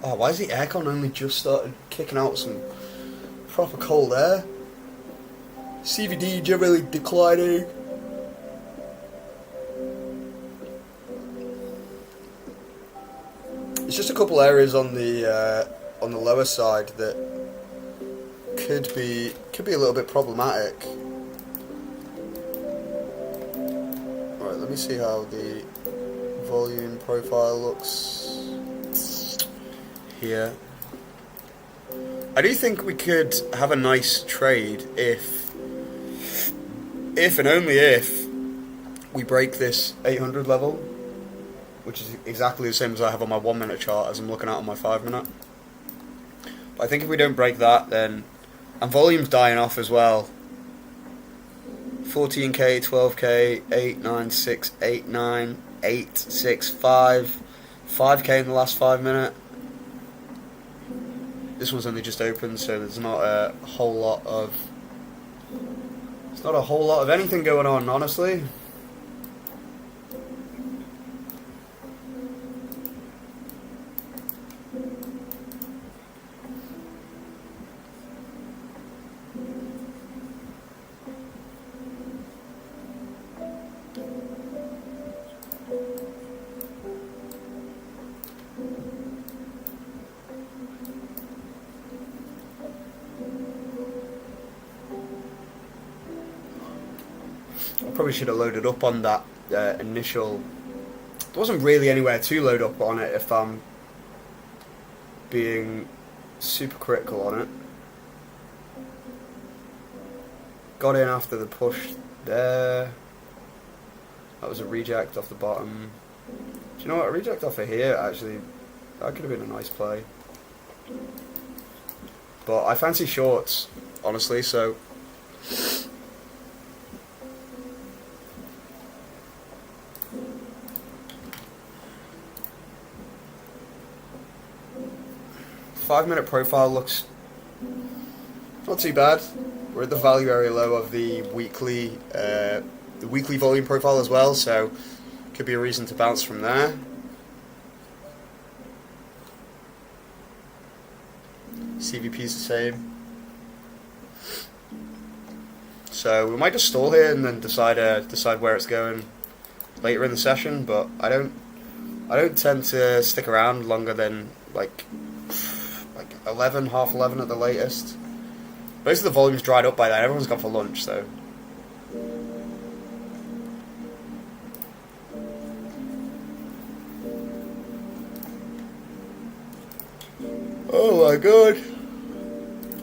Oh, why is the aircon only just started kicking out some proper cold air? CVD generally declining. It's just a couple areas on the lower side that could be a little bit problematic. Right, let me see how the volume profile looks here. I do think we could have a nice trade if and only if we break this 800 level, which is exactly the same as I have on my 1 minute chart as I'm looking at on my 5 minute. But I think if we don't break that, then... And volume's dying off as well. 14k, 12k, 8, 9, 6, 8, 9, 8, 6, 5. 5k in the last 5 minute. This one's only just opened, so there's not a whole lot of... There's not a whole lot of anything going on, honestly. Probably should have loaded up on that initial... There wasn't really anywhere to load up on it if I'm being super critical on it. Got in after the push there. That was a reject off the bottom. Do you know what? A reject off of here, actually, that could have been a nice play. But I fancy shorts, honestly, so... 5 minute profile looks not too bad. We're at the value area low of the weekly volume profile as well, so could be a reason to bounce from there. CVP's the same. So we might just stall here and then decide where it's going later in the session, but I don't tend to stick around longer than like 11, half 11 at the latest. Most of the volume's dried up by then. Everyone's gone for lunch, so. Oh my god.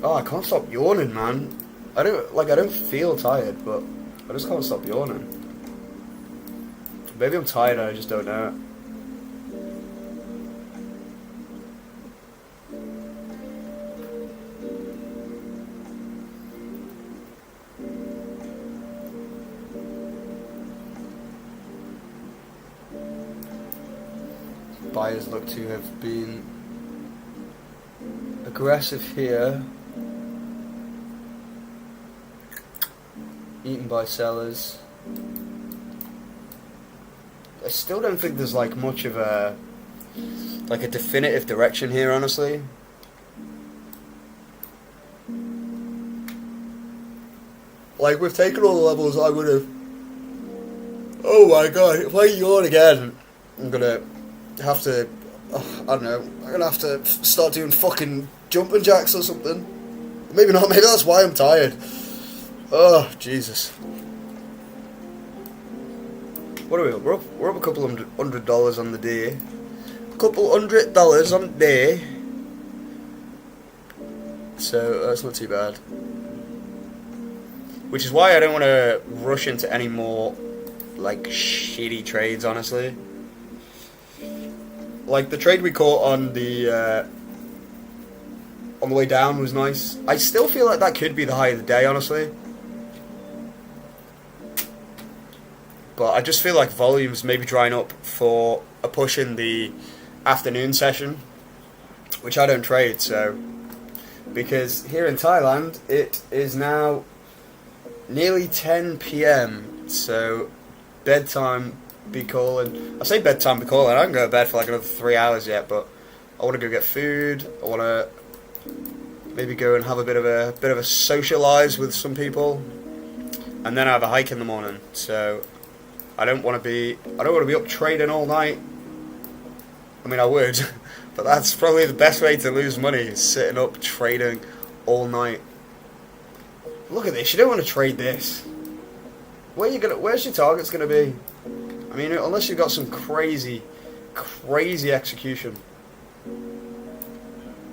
Oh, I can't stop yawning, man. I don't feel tired, but I just can't stop yawning. Maybe I'm tired and I just don't know it. Buyers look to have been aggressive here, eaten by sellers. I still don't think there's like much of a definitive direction here, honestly. Like, we've taken all the levels I would have. Oh my god, if I yawn again, I'm gonna have to, I don't know, I'm gonna have to start doing fucking jumping jacks or something. Maybe not, maybe that's why I'm tired. Oh, Jesus. What are we up? We're up a couple $100 on the day. Couple $100 on the day. So that's not too bad. Which is why I don't want to rush into any more like shitty trades, honestly. Like the trade we caught on the way down was nice. I still feel like that could be the high of the day, honestly. But I just feel like volumes maybe drying up for a push in the afternoon session, which I don't trade, so because here in Thailand it is now nearly 10 p.m. so bedtime be calling. I say bedtime be calling. I don't go to bed for like another 3 hours yet, but I want to go get food. I want to maybe go and have a bit of a socialise with some people, and then I have a hike in the morning. So I don't want to be up trading all night. I mean, I would, but that's probably the best way to lose money, is sitting up trading all night. Look at this, you don't want to trade this. Where's your targets gonna be? I mean, unless you've got some crazy execution.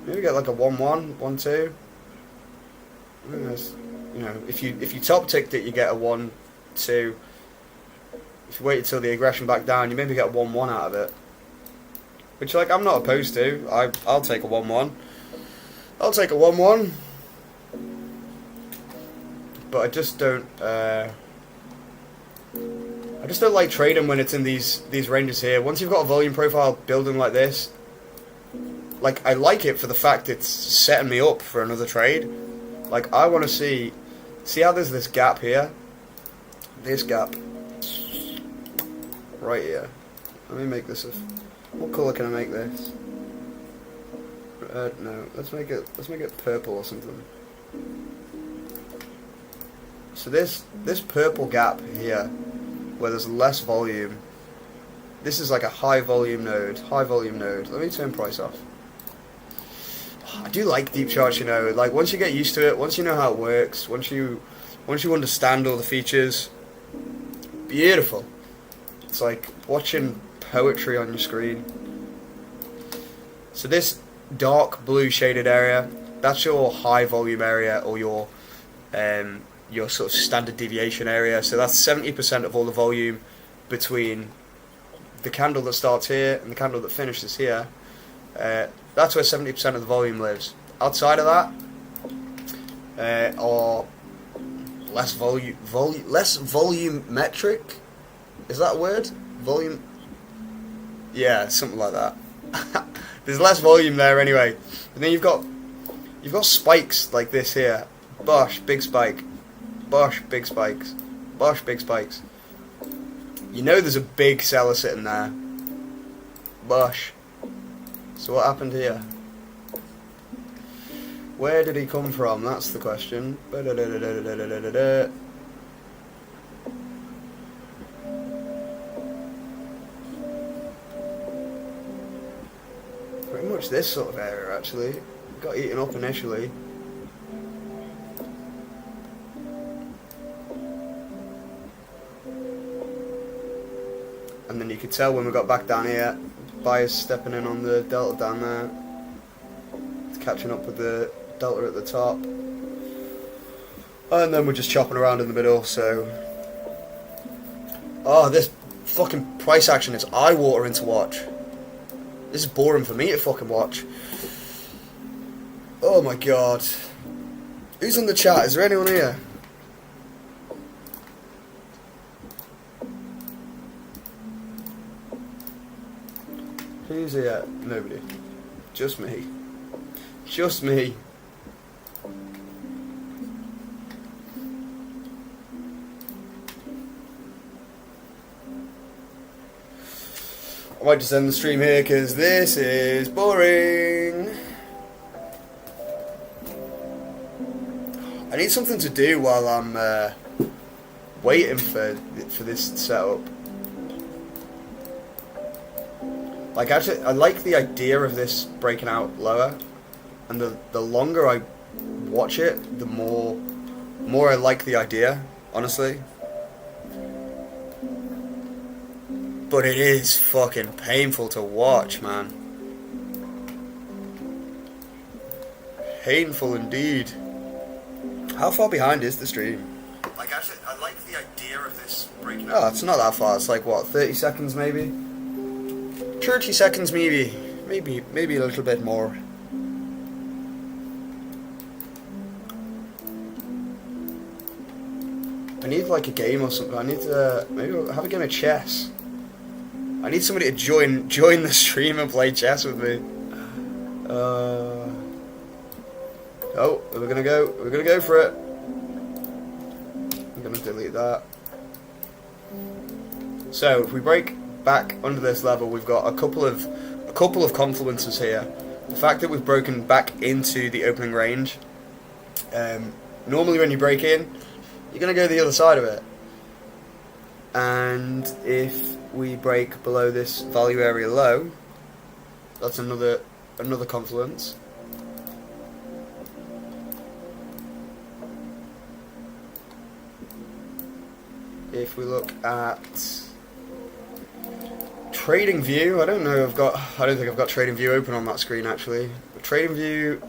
Maybe get like a 1-1, 1-2. You know, if you top ticked it, you get a 1-2. If you wait until the aggression back down, you maybe get a 1-1 out of it. Which, like, I'm not opposed to. I'll take a 1-1. I'll take a 1-1. But I just don't like trading when it's in these ranges here. Once you've got a volume profile building like this, like, I like it for the fact it's setting me up for another trade. Like, I want to see how there's this gap here. This gap. Right here. Let me make this what colour can I make this? No, let's make it purple or something. So this purple gap here, where there's less volume, this is like a high volume node. Let me turn price off. I do like deep charts, you know. Like, once you get used to it, once you know how it works, once you understand all the features, beautiful. It's like watching poetry on your screen. So this dark blue shaded area, that's your high volume area, or your sort of standard deviation area. So that's 70% of all the volume between the candle that starts here and the candle that finishes here. That's where 70% of the volume lives. Outside of that, or less volumetric. Is that a word? Volume? Yeah, something like that. There's less volume there anyway. And then you've got spikes like this here. Bosh, big spike. Bosh, big spikes. Bosh, big spikes. You know there's a big seller sitting there. Bosh. So what happened here? Where did he come from? That's the question. Pretty much this sort of area, actually. Got eaten up initially. And then you could tell when we got back down here, buyers stepping in on the delta down there. It's catching up with the delta at the top. And then we're just chopping around in the middle, so... Oh, this fucking price action is eye-watering to watch. This is boring for me to fucking watch. Oh my god. Who's in the chat? Is there anyone here? Who's here? Nobody. Just me. Just me. I might just end the stream here because this is boring. I need something to do while I'm waiting for this setup. Like, actually, I like the idea of this breaking out lower, and the longer I watch it, the more I like the idea, honestly. but it is fucking painful to watch, man. Painful indeed. How far behind is the stream? Like, actually, I like the idea of this breaking up. Oh, it's not that far. It's like, what, 30 seconds maybe? 30 seconds maybe. Maybe a little bit more. I need like a game or something. I need to maybe have a game of chess. I need somebody to join the stream and play chess with me. Oh, we're gonna go for it. I'm gonna delete that. So if we break back under this level, we've got a couple of confluences here. The fact that we've broken back into the opening range. Normally when you break in, you're going to go the other side of it. And if we break below this value area low, that's another confluence. If we look at Trading View, I don't think I've got Trading View open on that screen actually. But Trading View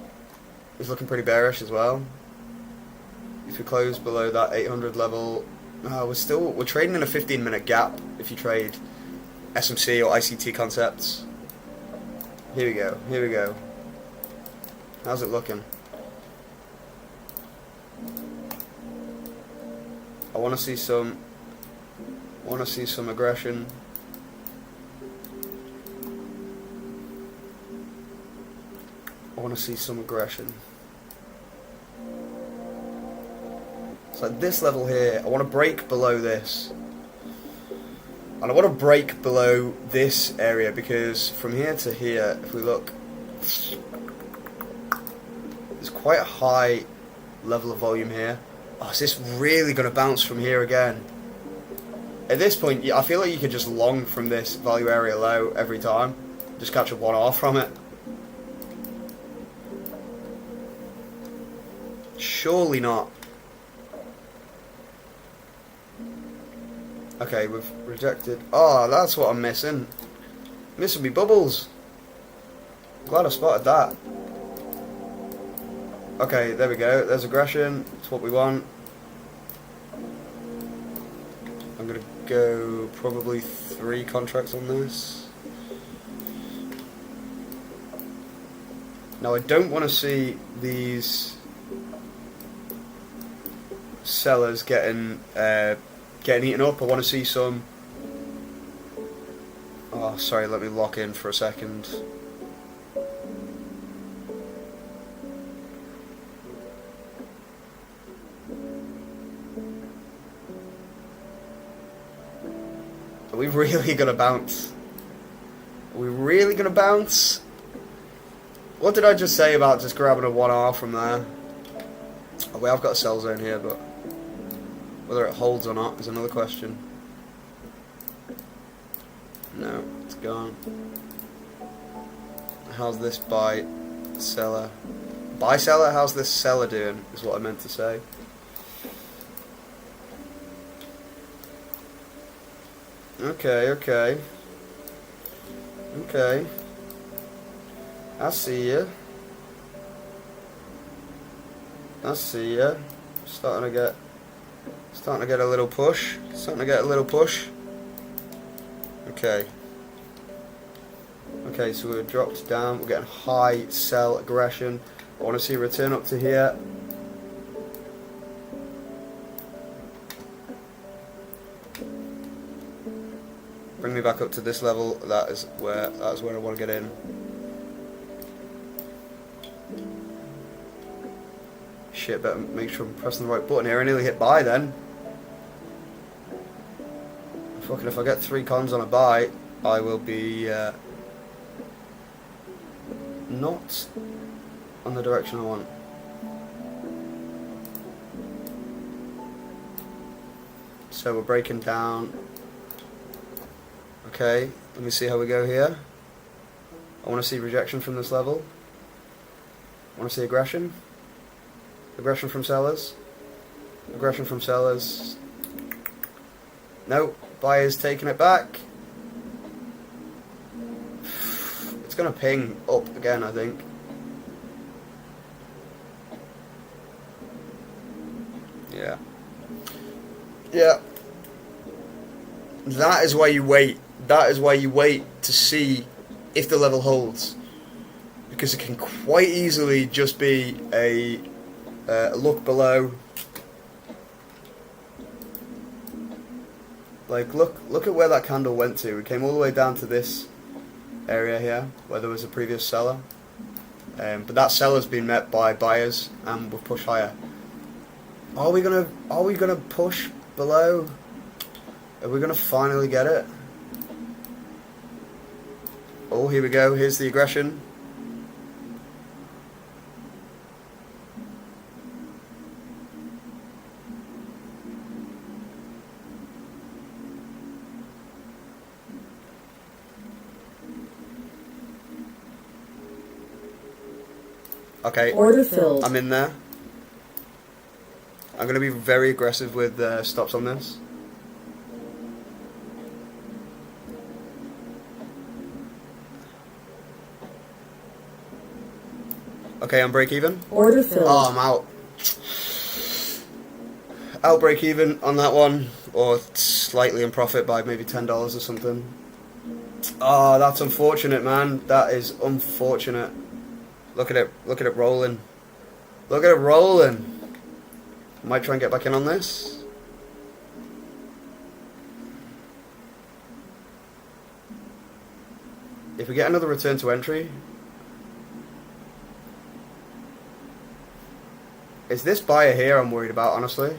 is looking pretty bearish as well. If we close below that 800 level, we're trading in a 15-minute gap. If you trade SMC or ICT concepts, here we go. How's it looking? I want to see some aggression. So at this level here, I want to break below this. And I want to break below this area because from here to here, if we look, there's quite a high level of volume here. Oh, is this really going to bounce from here again? At this point, I feel like you could just long from this value area low every time. Just catch a 1R from it. Surely not. Okay, we've rejected. Oh, that's what I'm missing. Missing me bubbles. Glad I spotted that. Okay, there we go. There's aggression. It's what we want. I'm gonna go probably 3 contracts on this. Now I don't want to see these sellers getting eaten up. I want to see some. Oh, sorry. Let me lock in for a second. Are we really gonna bounce? Are we really gonna bounce? What did I just say about just grabbing a 1R from there? Oh, we have got a sell zone here, but whether it holds or not is another question. No, it's gone. How's this buy seller? Buy seller? How's this seller doing? Is what I meant to say. Okay. I see ya. Starting to get a little push. Okay, so we're dropped down. We're getting high sell aggression. I want to see a return up to here. Bring me back up to this level. That's where I want to get in. Shit, better make sure I'm pressing the right button here. I nearly hit buy then. Fucking if I get 3 cons on a buy, I will be not on the direction I want. So we're breaking down. Okay, let me see how we go here. I want to see rejection from this level. I want to see aggression. Aggression from sellers. No, buyers taking it back. going to ping up again, I think. Yeah. Yeah. That is why you wait. That is why you wait to see if the level holds. Because it can quite easily just be a look below. Like, look at where that candle went to. It came all the way down to this area here, where there was a previous seller. But that seller's been met by buyers, and we've pushed higher. Are we gonna push below? Are we gonna finally get it? Oh, here we go. Here's the aggression. Okay, Order filled. I'm in there. I'm going to be very aggressive with stops on this. Okay, I'm break even. Order filled. Oh, I'm out. I'll break even on that one, or slightly in profit by maybe $10 or something. Oh, that's unfortunate, man. That is unfortunate. Look at it rolling. Look at it rolling. Might try and get back in on this. If we get another return to entry, it's this buyer here I'm worried about, honestly.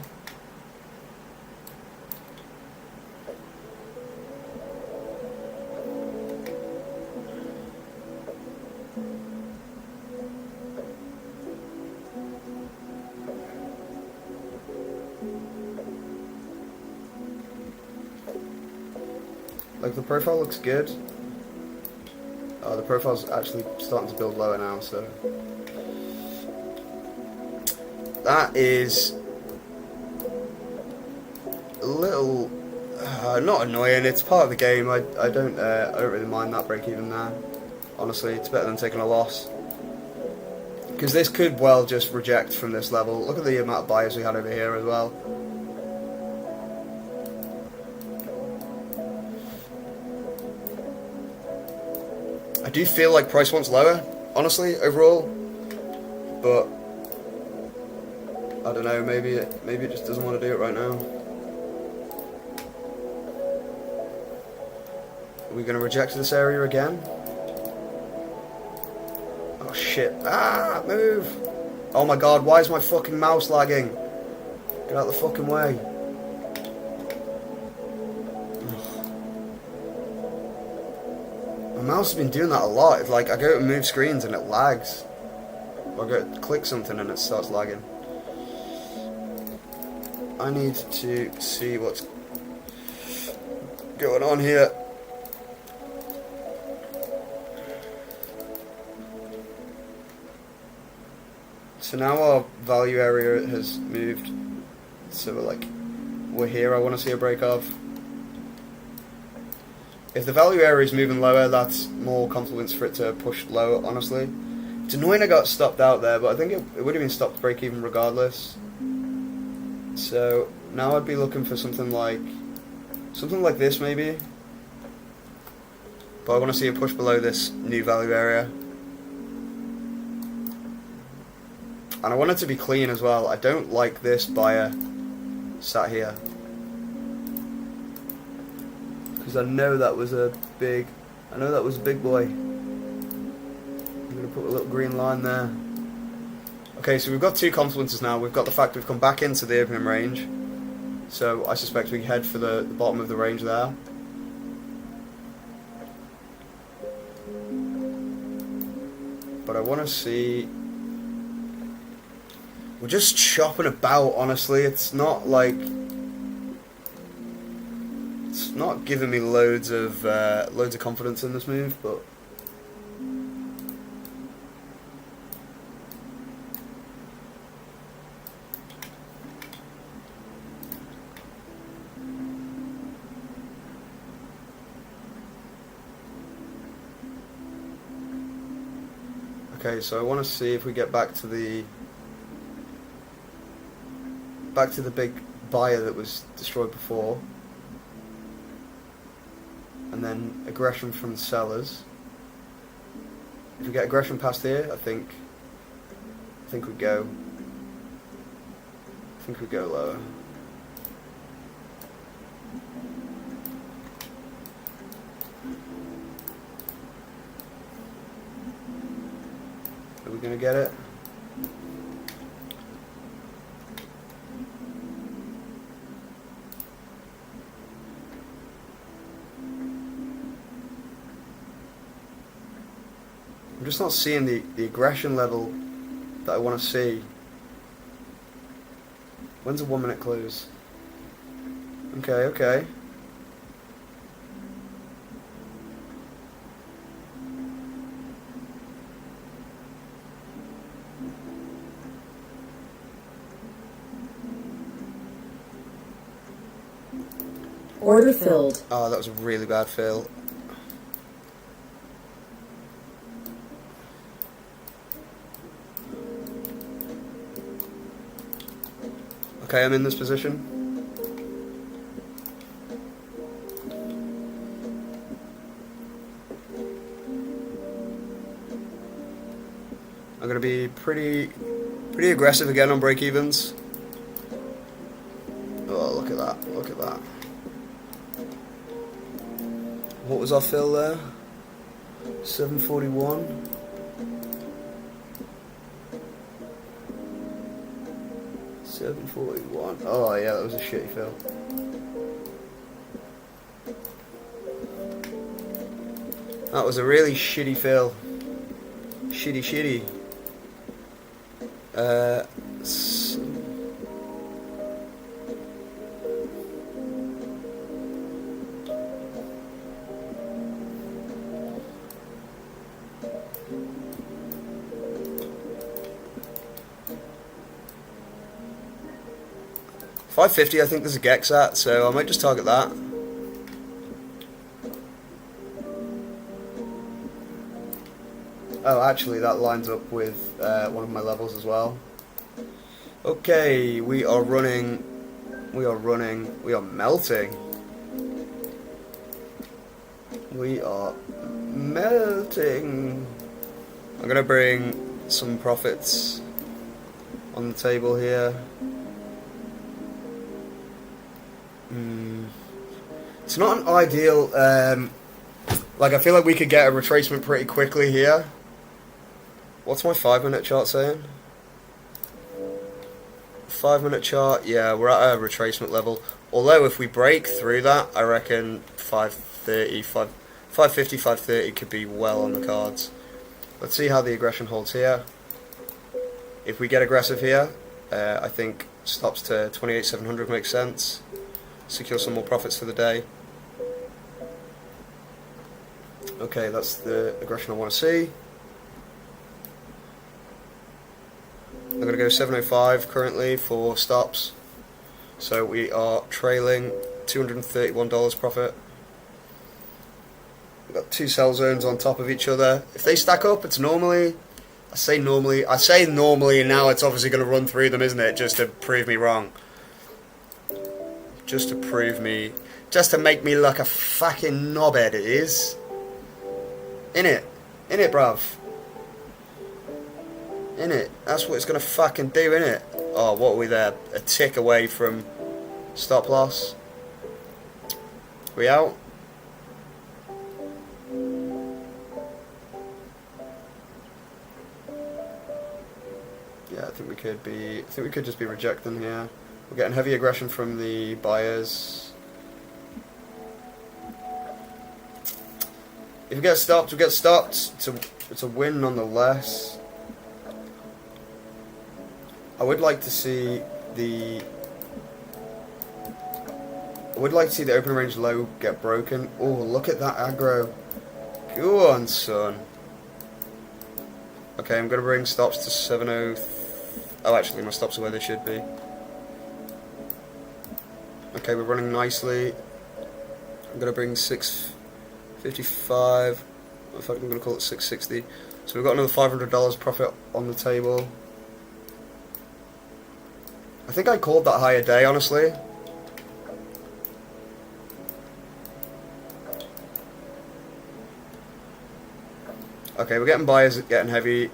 Like, the profile looks good. Oh, the profile's actually starting to build lower now, so that is a little not annoying. It's part of the game. I don't really mind that break even there. Honestly, it's better than taking a loss, because this could well just reject from this level. Look at the amount of buyers we had over here as well. I do feel like price wants lower, honestly, overall, but I don't know. Maybe it just doesn't want to do it right now. Are we going to reject this area again? Oh shit! Ah, move! Oh my god! Why is my fucking mouse lagging? Get out of the fucking way! My mouse has been doing that a lot. It's like I go to move screens and it lags. Or I go to click something and it starts lagging. I need to see what's going on here. So now our value area has moved. So we're here. I want to see a break of. If the value area is moving lower, that's more confluence for it to push lower, honestly. It's annoying I got stopped out there, but I think it would have been stopped break even regardless. So now I'd be looking for something like this maybe. But I want to see a push below this new value area. And I want it to be clean as well. I don't like this buyer sat here. Because I know that was a big boy. I'm going to put a little green line there. Okay, so we've got two confluences now. We've got the fact we've come back into the opening range. So I suspect we head for the bottom of the range there. But I want to see... We're just chopping about, honestly. It's not like... It's not giving me loads of confidence in this move, but... Okay, so I want to see if we get back to the big buyer that was destroyed before, and then aggression from the sellers. If we get aggression past here, I think we go. I think we go lower. Are we gonna get it? I'm just not seeing the aggression level that I want to see. When's a 1 minute close? Okay, okay. Order filled. Oh, that was a really bad fill. Okay, I'm in this position. I'm going to be pretty aggressive again on break-evens. Oh, look at that, look at that. What was our fill there? 741. Oh yeah, that was a shitty fill. That was a really shitty fill. Shitty. $550, I think there's a Gex at, so I might just target that. Oh, actually, that lines up with one of my levels as well. Okay, we are running. We are melting. We are melting. I'm gonna bring some profits on the table here. It's not an ideal, like I feel like we could get a retracement pretty quickly here. What's my 5 minute chart saying? 5 minute chart, yeah, we're at a retracement level. Although if we break through that, I reckon 550, 530 could be well on the cards. Let's see how the aggression holds here. If we get aggressive here, I think stops to 28,700 makes sense. Secure some more profits for the day. Okay, that's the aggression I want to see. I'm going to go 705 currently for stops. So we are trailing $231 profit. We've got two sell zones on top of each other. If they stack up, it's normally... I say normally and now it's obviously going to run through them, isn't it? Just to prove me wrong. Just to make me look a fucking knobhead, it is. Innit, bruv. Innit, that's what it's gonna fucking do, innit? Oh, what are we there? A tick away from stop loss. We out? Yeah, I think we could just be rejecting here. We're getting heavy aggression from the buyers. If we get stopped, we get stopped. It's a win nonetheless. I would like to see the open range low get broken. Oh, look at that aggro. Go on, son. Okay, I'm gonna bring stops to 70. Oh, actually, my stops are where they should be. Okay, we're running nicely. I'm gonna bring 655. In fact, I'm gonna call it 660. So we've got another $500 profit on the table. I think I called that high a day, honestly. Okay, we're getting buyers getting heavy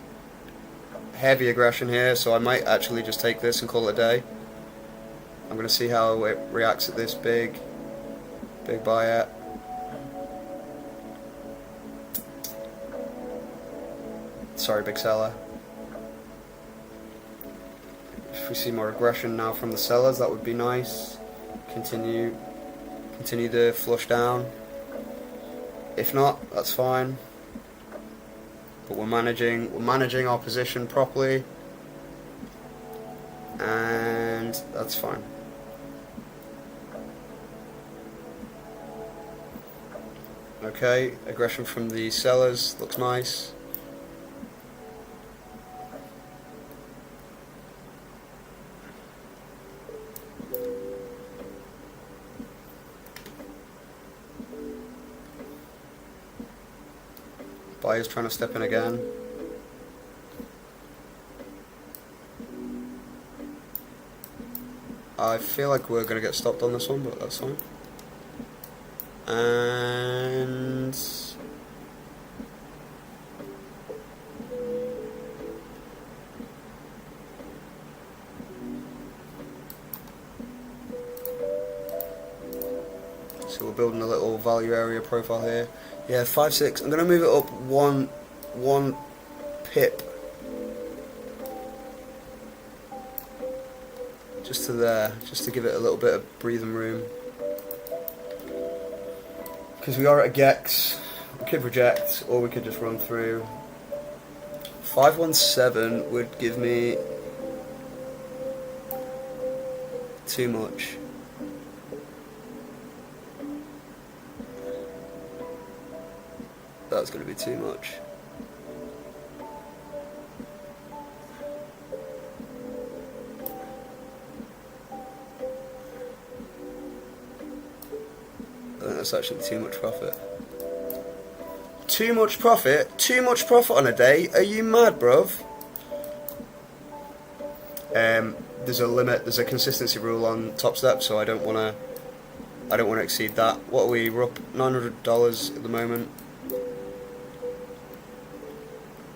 aggression here, so I might actually just take this and call it a day. I'm going to see how it reacts at this big buyer. Sorry, big seller. If we see more aggression now from the sellers, that would be nice. Continue the flush down. If not, that's fine. But we're managing our position properly, and that's fine. Okay, aggression from the sellers looks nice. Buyers trying to step in again. I feel like we're going to get stopped on this one, but that's fine. And so we're building a little value area profile here. Yeah, 5.6. I'm going to move it up one pip. Just to there, just to give it a little bit of breathing room. Because we are at a gex, we could reject, or we could just run through. 517 would give me too much. That's going to be too much. I think that's actually too much profit. Too much profit? Too much profit on a day? Are you mad, bruv? There's a limit. There's a consistency rule on Top Step, so I don't want to exceed that. What are we? We're up $900 at the moment.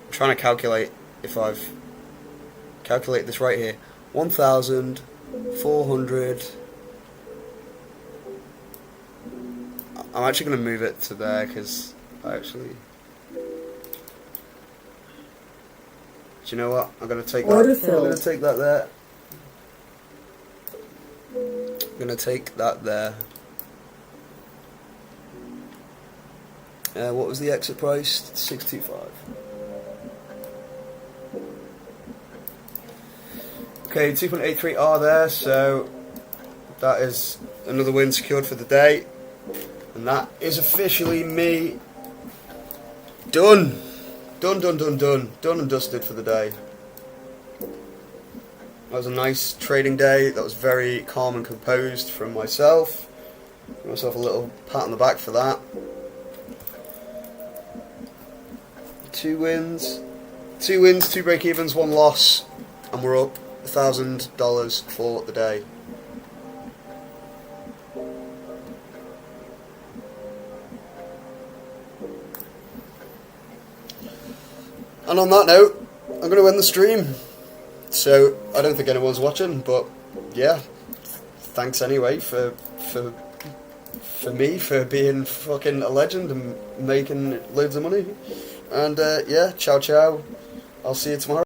I'm trying to calculate if I've calculate this right here. 1,400. I'm actually going to move it to there because I actually. Do you know what? I'm going to take Order that. filled. I'm going to take that there. I'm going to take that there. What was the exit price? 625. Okay, 2.83R there, so that is another win secured for the day. And that is officially me done. Done and dusted for the day. That was a nice trading day. That was very calm and composed from myself. Give myself a little pat on the back for that. 2 wins, 2 break-evens, 1 loss, and we're up $1,000 for the day. And on that note, I'm going to end the stream. So I don't think anyone's watching, but yeah, thanks anyway for me for being fucking a legend and making loads of money. And yeah, ciao ciao. I'll see you tomorrow.